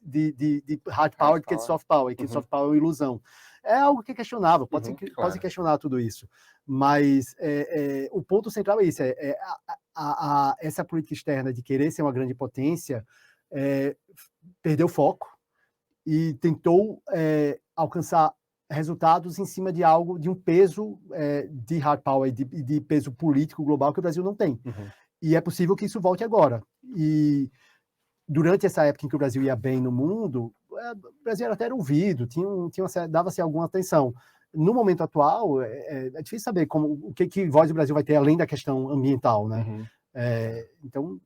de hard power do que de soft power, e que soft power é uma ilusão. É algo que é questionável, pode se questionar tudo isso, mas o ponto central é isso, essa política externa de querer ser uma grande potência perdeu foco e tentou alcançar resultados em cima de algo, de um peso de hard power, de peso político global que o Brasil não tem. E é possível que isso volte agora. E durante essa época em que o Brasil ia bem no mundo, o Brasil era até ouvido, dava-se alguma atenção. No momento atual, é difícil saber o que voz o Brasil vai ter além da questão ambiental, né? Então,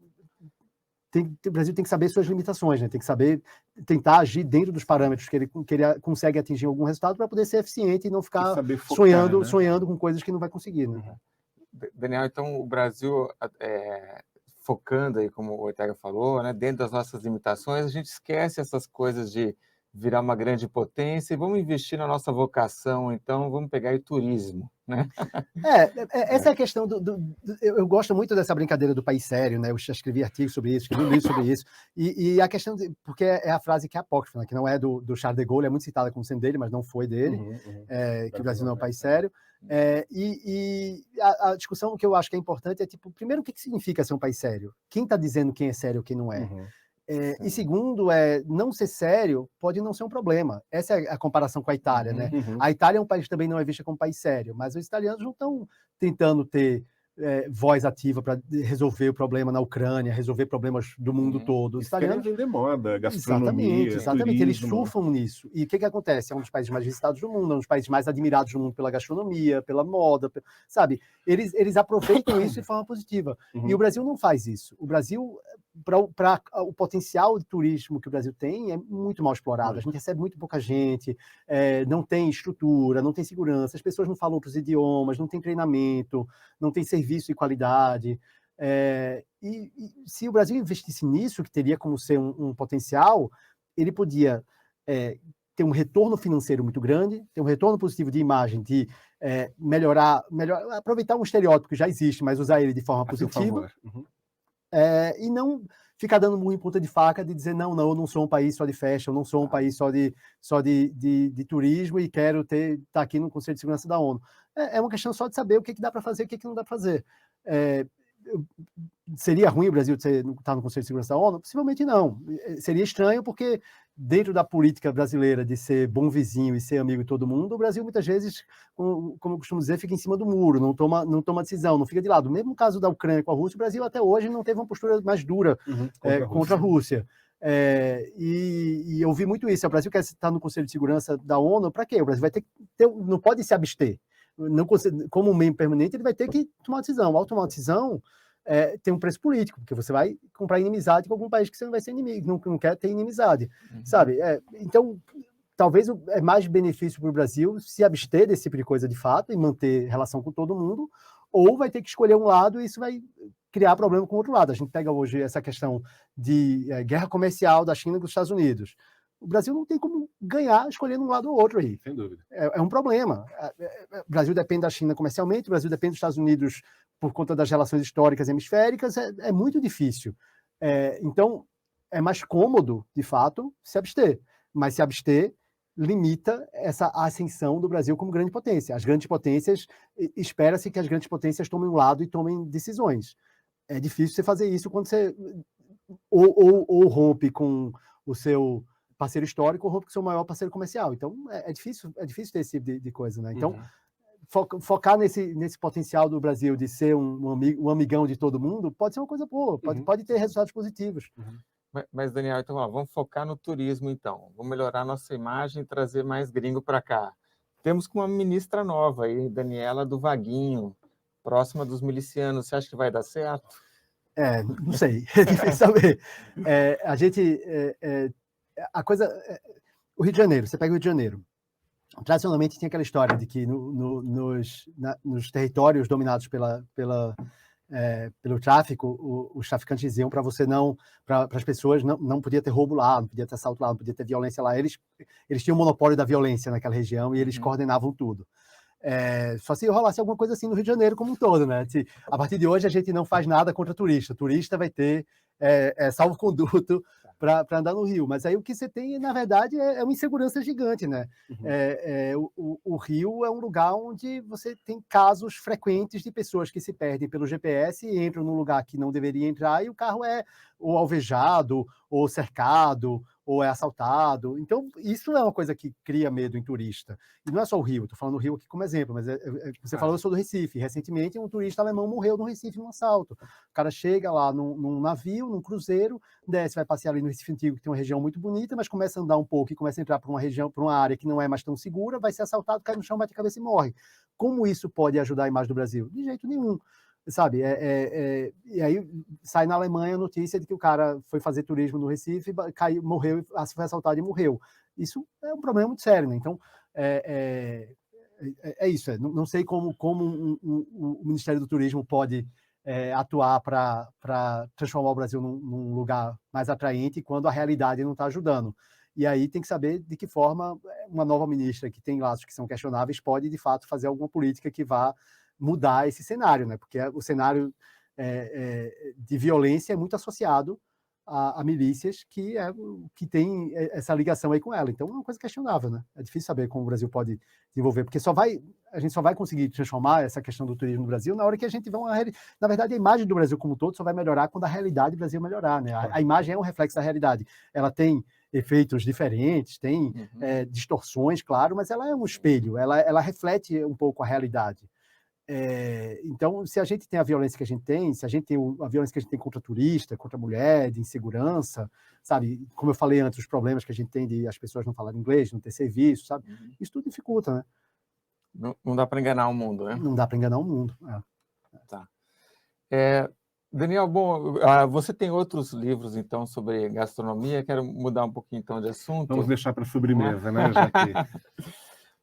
o Brasil tem que saber suas limitações, né? Tem que saber tentar agir dentro dos parâmetros que ele consegue atingir algum resultado para poder ser eficiente e não ficar focar, sonhando com coisas que não vai conseguir, né? Daniel, então o Brasil focando aí, como o Ortega falou, né, dentro das nossas limitações, a gente esquece essas coisas de virar uma grande potência e vamos investir na nossa vocação, então vamos pegar aí turismo, né? Essa é a questão eu gosto muito dessa brincadeira do país sério, né? Eu já escrevi artigos sobre isso, escrevi um livro sobre isso, e a questão, porque é a frase que é apócrifa, né? Que não é do Charles de Gaulle, é muito citada como sendo dele, mas não foi dele, que o Brasil não é um país sério. A discussão que eu acho que é importante é, tipo, primeiro, o que significa ser um país sério? Quem está dizendo quem é sério ou quem não é? E segundo, não ser sério pode não ser um problema. Essa é a comparação com a Itália, né? A Itália é um país que também não é vista como país sério, mas os italianos não estão tentando ter voz ativa para resolver o problema na Ucrânia, resolver problemas do mundo todo. Os italianos vender moda, gastronomia, exatamente, eles surfam nisso. E o que acontece? É um dos países mais visitados do mundo, é um dos países mais admirados do mundo pela gastronomia, pela moda, sabe? Eles aproveitam isso de forma positiva. E o Brasil não faz isso. O Brasil, para o potencial de turismo que o Brasil tem, é muito mal explorado. A gente recebe muito pouca gente, não tem estrutura, não tem segurança, as pessoas não falam outros idiomas, não tem treinamento, não tem serviço de qualidade. E se o Brasil investisse nisso, que teria como ser um potencial, ele podia ter um retorno financeiro muito grande, ter um retorno positivo de imagem, de melhorar, aproveitar um estereótipo que já existe, mas usar ele de forma positiva. E não ficar dando murro em ponta de faca de dizer, não, eu não sou um país só de festa, eu não sou um país só de turismo e quero estar aqui no Conselho de Segurança da ONU. É uma questão só de saber o que dá para fazer e o que não dá para fazer. Seria ruim o Brasil estar no Conselho de Segurança da ONU? Possivelmente não. Seria estranho porque dentro da política brasileira de ser bom vizinho e ser amigo de todo mundo, o Brasil muitas vezes, como eu costumo dizer, fica em cima do muro, não toma decisão, não fica de lado. Mesmo no caso da Ucrânia com a Rússia, o Brasil até hoje não teve uma postura mais dura contra a Rússia. E eu vi muito isso. O Brasil quer estar no Conselho de Segurança da ONU, para quê? O Brasil vai ter que não pode se abster. Não, como membro permanente, ele vai ter que tomar uma decisão. Ao tomar uma decisão, tem um preço político, porque você vai comprar inimizade com algum país que você não vai ser inimigo, não quer ter inimizade, sabe? Então, talvez é mais benefício para o Brasil se abster desse tipo de coisa de fato e manter relação com todo mundo, ou vai ter que escolher um lado e isso vai criar problema com o outro lado. A gente pega hoje essa questão de guerra comercial da China com os Estados Unidos. O Brasil não tem como ganhar escolhendo um lado ou outro aí. Sem dúvida. É um problema. O Brasil depende da China comercialmente, o Brasil depende dos Estados Unidos por conta das relações históricas hemisféricas, é muito difícil. Então, é mais cômodo, de fato, se abster. Mas se abster limita essa ascensão do Brasil como grande potência. As grandes potências, espera-se que as grandes potências tomem um lado e tomem decisões. É difícil você fazer isso quando você ou rompe com o seu parceiro histórico ou rompe com o seu maior parceiro comercial. Então, é difícil ter esse tipo de coisa, né? Então, focar nesse potencial do Brasil de ser um amigão de todo mundo pode ser uma coisa boa, pode ter resultados positivos. Mas, Daniel, então, vamos focar no turismo, então. Vamos melhorar nossa imagem e trazer mais gringo para cá. Temos com uma ministra nova aí, Daniela do Vaguinho, próxima dos milicianos. Você acha que vai dar certo? Não sei. É difícil saber. O Rio de Janeiro, você pega o Rio de Janeiro. Tradicionalmente tinha aquela história de que nos territórios dominados pelo tráfico, os traficantes diziam para as pessoas não podia ter roubo lá, não podia ter assalto lá, não podia ter violência lá. Eles tinham o monopólio da violência naquela região e eles coordenavam tudo. Só se rolasse alguma coisa assim no Rio de Janeiro como um todo, né? A partir de hoje a gente não faz nada contra turista. Turista vai ter salvo-conduto para andar no Rio. Mas aí o que você tem, na verdade, é uma insegurança gigante, né? O Rio é um lugar onde você tem casos frequentes de pessoas que se perdem pelo GPS e entram num lugar que não deveria entrar e o carro é ou alvejado, ou cercado, ou é assaltado. Então, isso é uma coisa que cria medo em turista. E não é só o Rio, estou falando o Rio aqui como exemplo, mas você falou, eu sou do Recife. Recentemente, um turista alemão morreu no Recife num assalto. O cara chega lá num navio, num cruzeiro, desce, vai passear ali no Recife Antigo, que tem uma região muito bonita, mas começa a andar um pouco e começa a entrar para uma área que não é mais tão segura, vai ser assaltado, cai no chão, bate a cabeça e morre. Como isso pode ajudar a imagem do Brasil? De jeito nenhum. Sabe, e aí sai na Alemanha a notícia de que o cara foi fazer turismo no Recife, caiu, morreu, foi assaltado e morreu. Isso é um problema muito sério, né? Então, isso. Não sei como o Ministério do Turismo pode atuar para transformar o Brasil num lugar mais atraente quando a realidade não está ajudando. E aí tem que saber de que forma uma nova ministra que tem laços que são questionáveis pode, de fato, fazer alguma política que vá mudar esse cenário, né? Porque o cenário de violência é muito associado a milícias que tem essa ligação aí com ela. Então, é uma coisa questionável, né? É difícil saber como o Brasil pode desenvolver, porque a gente só vai conseguir transformar essa questão do turismo no Brasil na hora que a gente na verdade, a imagem do Brasil como um todo só vai melhorar quando a realidade do Brasil melhorar, né? A imagem é um reflexo da realidade. Ela tem efeitos diferentes, tem distorções, claro, mas ela é um espelho, ela reflete um pouco a realidade. Então, se a gente tem a violência que a gente tem, se a gente tem a violência que a gente tem contra turista, contra mulher, de insegurança, sabe? Como eu falei antes, os problemas que a gente tem de as pessoas não falarem inglês, não ter serviço, sabe? Isso tudo dificulta, né? Não dá para enganar o mundo, né? Não dá para enganar o mundo. Tá. Daniel, bom, você tem outros livros, então, sobre gastronomia. Quero mudar um pouquinho, então, de assunto. Vamos deixar para sobremesa, né? Já que...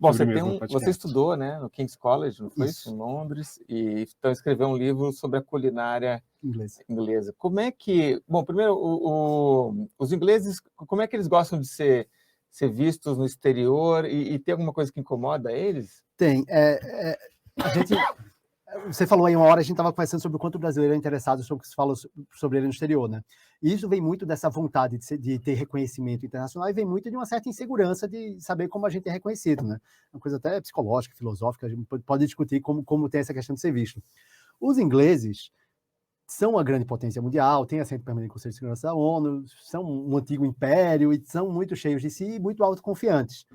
Bom, você estudou, né, no King's College, não foi isso? Em Londres, e então escreveu um livro sobre a culinária inglesa. Como é que... Bom, primeiro, os ingleses, como é que eles gostam de ser vistos no exterior e tem alguma coisa que incomoda eles? Tem. Você falou aí uma hora, a gente estava conversando sobre o quanto o brasileiro é interessado sobre o que se fala sobre ele no exterior, né? E isso vem muito dessa vontade de ter reconhecimento internacional e vem muito de uma certa insegurança de saber como a gente é reconhecido, né? Uma coisa até psicológica, filosófica, a gente pode discutir como tem essa questão de ser visto. Os ingleses são uma grande potência mundial, têm assento permanente no Conselho de Segurança da ONU, são um antigo império e são muito cheios de si e muito autoconfiantes.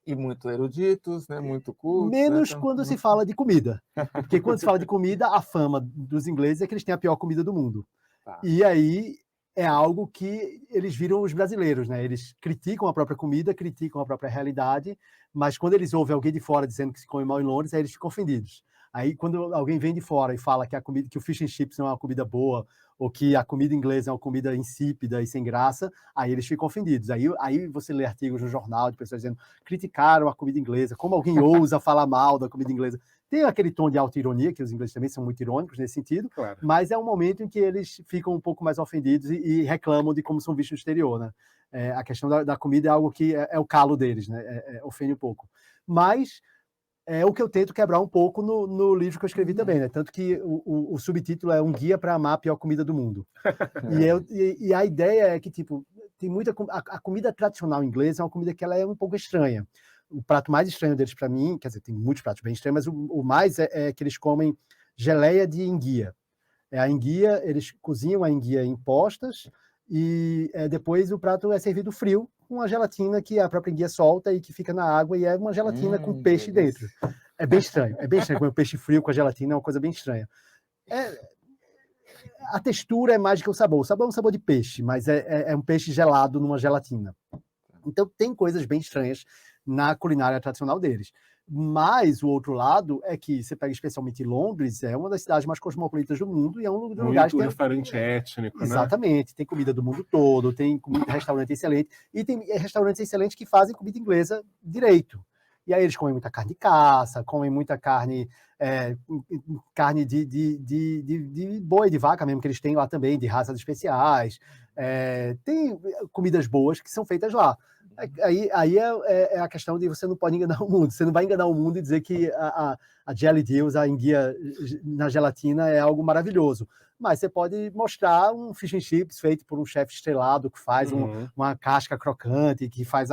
E muito eruditos, né? Muito cultos. Menos quando se fala de comida. Porque quando se fala de comida, a fama dos ingleses é que eles têm a pior comida do mundo. Tá. E aí é algo que eles viram os brasileiros, né? Eles criticam a própria comida, criticam a própria realidade, mas quando eles ouvem alguém de fora dizendo que se come mal em Londres, aí eles ficam ofendidos. Aí quando alguém vem de fora e fala que o fish and chips não é uma comida boa, ou que a comida inglesa é uma comida insípida e sem graça, aí eles ficam ofendidos. Aí você lê artigos no jornal de pessoas dizendo criticaram a comida inglesa, como alguém ousa falar mal da comida inglesa. Tem aquele tom de auto-ironia, que os ingleses também são muito irônicos nesse sentido, claro. Mas é um momento em que eles ficam um pouco mais ofendidos e reclamam de como são vistos no exterior, né? A questão da comida é algo que é o calo deles, né? Ofende um pouco. Mas é o que eu tento quebrar um pouco no livro que eu escrevi também, né? Tanto que o subtítulo é Um Guia para Amar a Pior Comida do Mundo. E a ideia é que, tipo, tem muita a comida tradicional inglesa é uma comida que ela é um pouco estranha. O prato mais estranho deles para mim, quer dizer, tem muitos pratos bem estranhos, mas o mais é que eles comem geleia de enguia. A enguia, eles cozinham a enguia em postas e depois o prato é servido frio com a gelatina que a própria enguia solta e que fica na água e é uma gelatina com peixe dentro. É bem estranho comer peixe frio com a gelatina, é uma coisa bem estranha. A textura é mais do que o sabor. O sabor é um sabor de peixe, mas é um peixe gelado numa gelatina. Então tem coisas bem estranhas na culinária tradicional deles. Mas o outro lado é que você pega especialmente Londres, é uma das cidades mais cosmopolitas do mundo e é um lugar que tem restaurante étnico, exatamente, né? Tem comida do mundo todo, tem restaurante excelente e tem restaurantes excelentes que fazem comida inglesa direito. E aí eles comem muita carne de caça, comem muita carne de boi, de vaca mesmo, que eles têm lá também, de raças especiais. Tem comidas boas que são feitas lá. Aí é a questão de você não pode enganar o mundo. Você não vai enganar o mundo e dizer que a Jelly Deals, a enguia na gelatina, é algo maravilhoso. Mas você pode mostrar um fish and chips feito por um chefe estrelado que faz uma casca crocante, que faz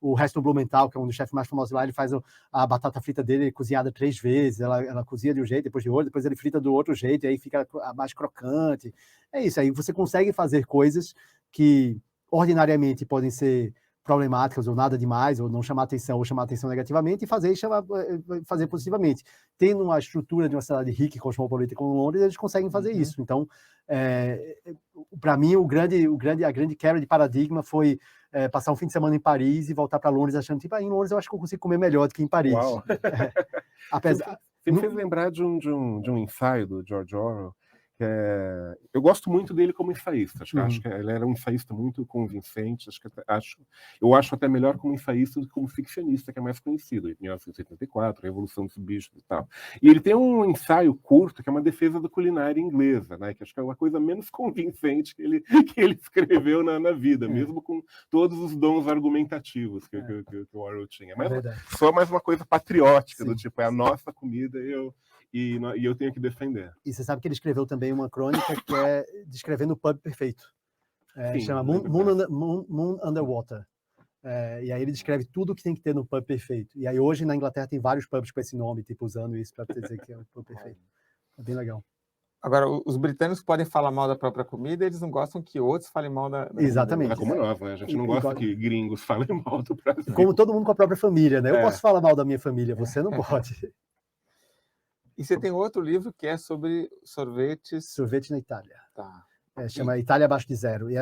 o Reston Blumenthal, que é um dos chefes mais famosos lá, ele faz a batata frita dele cozinhada 3 vezes, ela cozinha de um jeito, depois de outro, depois ele frita do outro jeito, e aí fica mais crocante. É isso, aí você consegue fazer coisas que ordinariamente podem ser problemáticas ou nada demais, ou não chamar atenção, ou chamar atenção negativamente, e fazer positivamente. Tendo uma estrutura de uma cidade rica e cosmopolita como Londres, eles conseguem fazer isso. Então, para mim, a grande quebra de paradigma foi passar um fim de semana em Paris e voltar para Londres achando, tipo, em Londres eu acho que eu consigo comer melhor do que em Paris. Uau. Você me fez lembrar de um ensaio do George Orwell. Eu gosto muito dele como ensaísta. Acho que ele era um ensaísta muito convincente. Eu acho até melhor como ensaísta do que como ficcionista, que é mais conhecido. Em 1984, a Revolução dos Bichos e tal. E ele tem um ensaio curto que é uma defesa da culinária inglesa, né? Que acho que é uma coisa menos convincente que ele escreveu na vida, mesmo com todos os dons argumentativos que o Orwell tinha. Mas só mais uma coisa patriótica, do tipo, é a nossa comida e eu tenho que defender. E você sabe que ele escreveu também uma crônica que é descrevendo o pub perfeito. Chama Moon Underwater. E aí ele descreve tudo o que tem que ter no pub perfeito. E aí hoje na Inglaterra tem vários pubs com esse nome, tipo, usando isso para dizer que é o pub perfeito. É bem legal. Agora, os britânicos podem falar mal da própria comida, eles não gostam que outros falem mal da Exatamente. comida. É como nós, né? A gente não gosta que gringos falem mal do Brasil. Como todo mundo com a própria família, né? Eu posso falar mal da minha família, você não pode. E você tem outro livro que é sobre sorvetes... Sorvete na Itália. Tá. Chama Itália Abaixo de Zero. E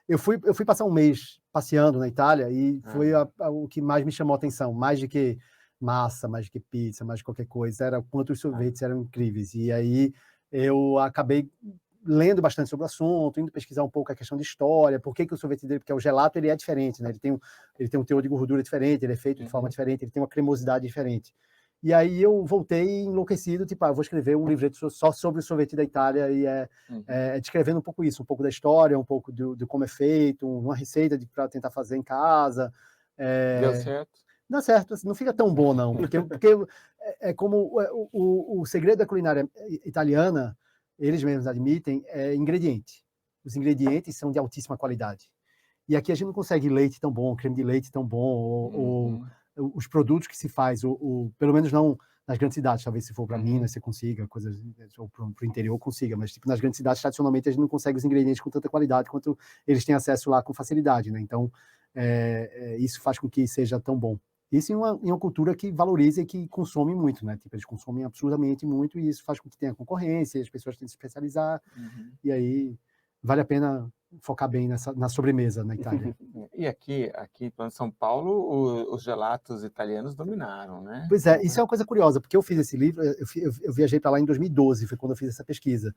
eu fui passar um mês passeando na Itália e foi o que mais me chamou a atenção. Mais do que massa, mais do que pizza, mais de qualquer coisa, era o quanto os sorvetes eram incríveis. E aí eu acabei lendo bastante sobre o assunto, indo pesquisar um pouco a questão de história, por que o sorvete dele, porque o gelato ele é diferente, né? Ele tem um teor de gordura diferente, ele é feito de forma diferente, ele tem uma cremosidade diferente. E aí eu voltei enlouquecido, tipo, eu vou escrever um livreto só sobre o sorvete da Itália e descrevendo um pouco isso, um pouco da história, um pouco de como é feito, uma receita para tentar fazer em casa. Deu certo? Dá certo, assim, não fica tão bom não, porque é como o segredo da culinária italiana, eles mesmos admitem, é ingrediente. Os ingredientes são de altíssima qualidade. E aqui a gente não consegue leite tão bom, creme de leite tão bom, ou os produtos que se faz, pelo menos não nas grandes cidades, talvez se for para Minas você consiga, coisas, ou para o interior consiga, mas tipo, nas grandes cidades, tradicionalmente, a gente não consegue os ingredientes com tanta qualidade quanto eles têm acesso lá com facilidade, né? Então, isso faz com que seja tão bom. Isso em uma cultura que valoriza e que consome muito, né? Tipo, eles consomem absurdamente muito e isso faz com que tenha concorrência, as pessoas têm que se especializar, e aí vale a pena focar bem na sobremesa na Itália. E aqui em São Paulo, os gelatos italianos dominaram, né? Pois é, isso é uma coisa curiosa, porque eu fiz esse livro, eu viajei para lá em 2012, foi quando eu fiz essa pesquisa.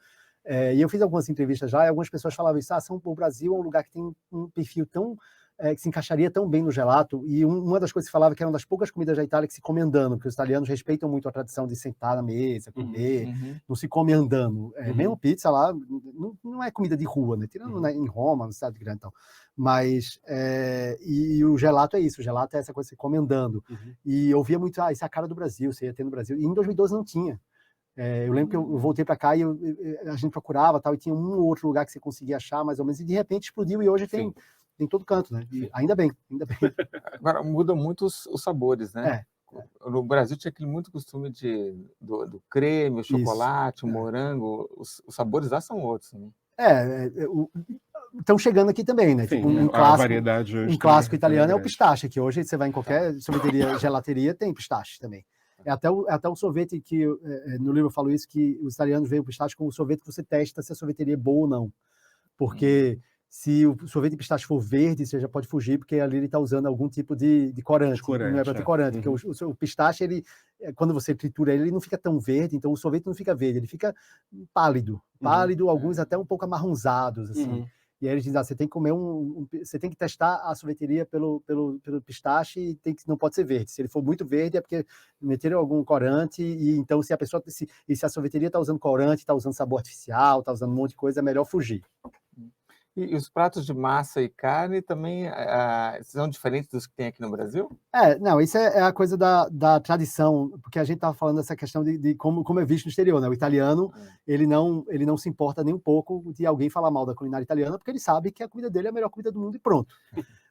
E eu fiz algumas entrevistas já, e algumas pessoas falavam isso, o Brasil é um lugar que tem um perfil tão... que se encaixaria tão bem no gelato, e uma das coisas que se falava que era uma das poucas comidas da Itália que se come andando, porque os italianos respeitam muito a tradição de sentar na mesa, comer, não se come andando. Mesmo pizza lá, não é comida de rua, né? Tirando em Roma, no cidade grande e tal. Mas, e o gelato é isso, o gelato é essa coisa que você come andando. E eu via muito, isso é a cara do Brasil, você ia ter no Brasil. E em 2012 não tinha. Eu lembro que eu voltei para cá e a gente procurava tal, e tinha um ou outro lugar que você conseguia achar, mais ou menos, e de repente explodiu, e hoje tem em todo canto, né? E ainda bem, ainda bem. Agora, mudam muito os sabores, né? É. No Brasil tinha aquele muito costume do creme, o chocolate, o morango. Os sabores lá são outros, né? Estão chegando aqui também, né? Sim, Tipo, um a variedade hoje um clássico também italiano é o grande. pistache, que hoje você vai em qualquer sorveteria, gelateria, tem pistache também. Até o sorvete que, no livro eu falo isso, que os italianos veem o pistache como o sorvete que você testa se a sorveteria é boa ou não. Porque se o sorvete de pistache for verde, você já pode fugir, porque ali ele está usando algum tipo de corante. Não é para ter corante, porque o pistache, ele, quando você tritura ele não fica tão verde, então o sorvete não fica verde, ele fica pálido, alguns até um pouco amarronzados, assim. E aí eles dizem, você tem que comer você tem que testar a sorveteria pelo pistache e não pode ser verde. Se ele for muito verde é porque meteram algum corante, e então se a sorveteria está usando corante, está usando sabor artificial, está usando um monte de coisa, é melhor fugir. E os pratos de massa e carne também são diferentes dos que tem aqui no Brasil? Não, isso é a coisa da tradição, porque a gente estava falando dessa questão de como é visto no exterior, né? O italiano, ele não se importa nem um pouco de alguém falar mal da culinária italiana, porque ele sabe que a comida dele é a melhor comida do mundo e pronto.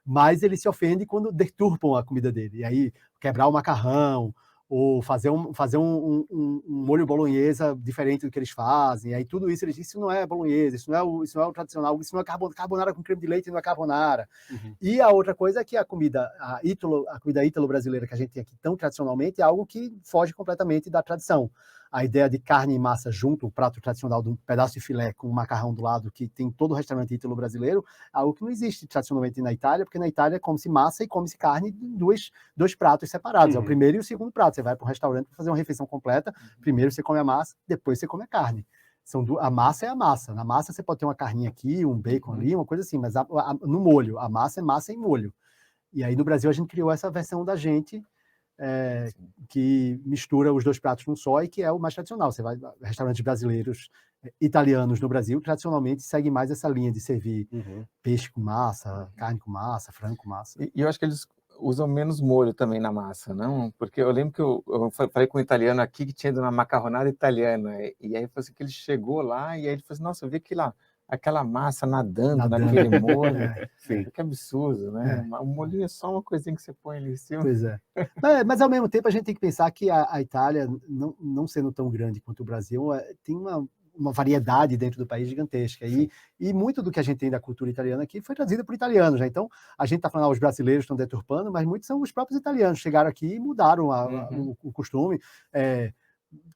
Mas ele se ofende quando deturpam a comida dele. E aí, quebrar o macarrão, ou fazer um molho bolonhesa diferente do que eles fazem. Aí tudo isso, eles dizem, isso não é bolonhesa, isso não é o tradicional, isso não é carbonara com creme de leite, não é carbonara. E a outra coisa é que a comida ítalo-brasileira que a gente tem aqui tão tradicionalmente é algo que foge completamente da tradição. A ideia de carne e massa junto, o prato tradicional de um pedaço de filé com um macarrão do lado, que tem todo o restaurante ítalo-brasileiro, é algo que não existe tradicionalmente na Itália, porque na Itália come-se massa e come-se carne em dois pratos separados. É o primeiro e o segundo prato. Você vai para um restaurante para fazer uma refeição completa, primeiro você come a massa, depois você come a carne. A massa é a massa. Na massa você pode ter uma carninha aqui, um bacon ali, uma coisa assim, mas no molho, a massa é massa em molho. E aí no Brasil a gente criou essa versão da gente, que mistura os dois pratos num só e que é o mais tradicional. Você vai restaurantes brasileiros, italianos no Brasil, tradicionalmente seguem mais essa linha de servir peixe com massa, carne com massa, frango com massa. E eu acho que eles usam menos molho também na massa, não? Porque eu lembro que eu falei com um italiano aqui que tinha ido na macarronada italiana, e aí foi assim que ele chegou lá, e aí ele falou assim, nossa, eu vi aquela massa nadando naquele molho. Que absurdo, né? O molhinho é só uma coisinha que você põe ali em cima. Pois é. Mas ao mesmo tempo a gente tem que pensar que a Itália, não sendo tão grande quanto o Brasil, tem uma variedade dentro do país gigantesca. E muito do que a gente tem da cultura italiana aqui foi trazida por italianos, né? Então, a gente está falando, os brasileiros estão deturpando, mas muitos são os próprios italianos. Chegaram aqui e mudaram o costume.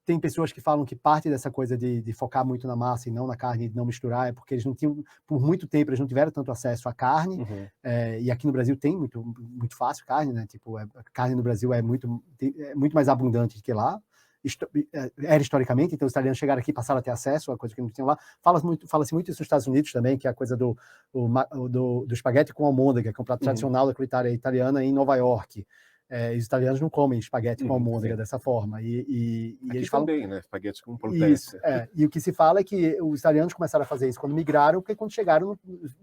Tem pessoas que falam que parte dessa coisa de focar muito na massa e não na carne, de não misturar, é porque eles não tinham, por muito tempo, eles não tiveram tanto acesso à carne, e aqui no Brasil tem muito fácil carne, né? Tipo, a carne no Brasil é muito mais abundante do que lá, era historicamente, então os italianos chegaram aqui e passaram a ter acesso a coisa que não tinham lá. Fala-se muito isso nos Estados Unidos também, que é a coisa do espaguete com almôndega, que é um prato tradicional da culinária italiana em Nova York. Os italianos não comem espaguete com almôndega dessa forma. E eles falam também, né? Espaguete com polpette. Isso, e o que se fala é que os italianos começaram a fazer isso quando migraram, porque quando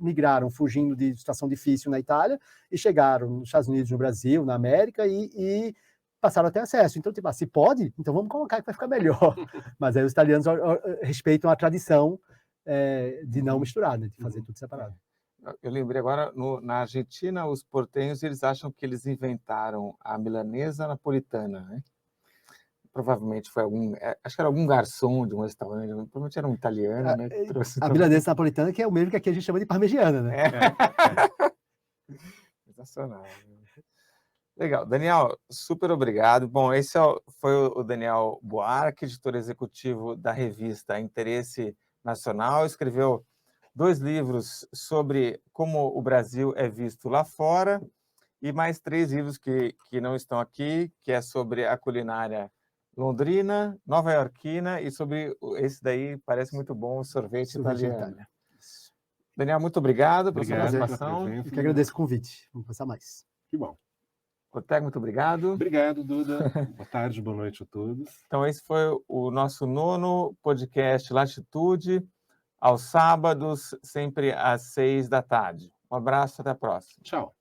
migraram fugindo de situação difícil na Itália, e chegaram nos Estados Unidos, no Brasil, na América, e passaram a ter acesso. Então, tipo, se pode, então vamos colocar que vai ficar melhor. Mas aí os italianos respeitam a tradição de não misturar, né? De fazer tudo separado. Eu lembrei agora, na Argentina, os portenhos, eles acham que eles inventaram a milanesa napolitana, né? Provavelmente foi acho que era algum garçom de um restaurante, provavelmente era um italiano, né? A milanesa napolitana, que é o mesmo que aqui a gente chama de parmegiana, né? Sensacional. Legal. Daniel, super obrigado. Bom, esse foi o Daniel Buarque, editor executivo da revista Interesse Nacional, escreveu 2 livros sobre como o Brasil é visto lá fora e mais 3 livros que não estão aqui, que é sobre a culinária londrina, nova-iorquina e sobre esse daí, parece muito bom, o sorvete italiano. Daniel, muito obrigado pela sua participação. Eu que agradeço o convite. Vamos passar mais. Que bom. Ortega, muito obrigado. Obrigado, Duda. Boa tarde, boa noite a todos. Então, esse foi o nosso 9º podcast Latitude, aos sábados, sempre às 6 da tarde. Um abraço, até a próxima. Tchau.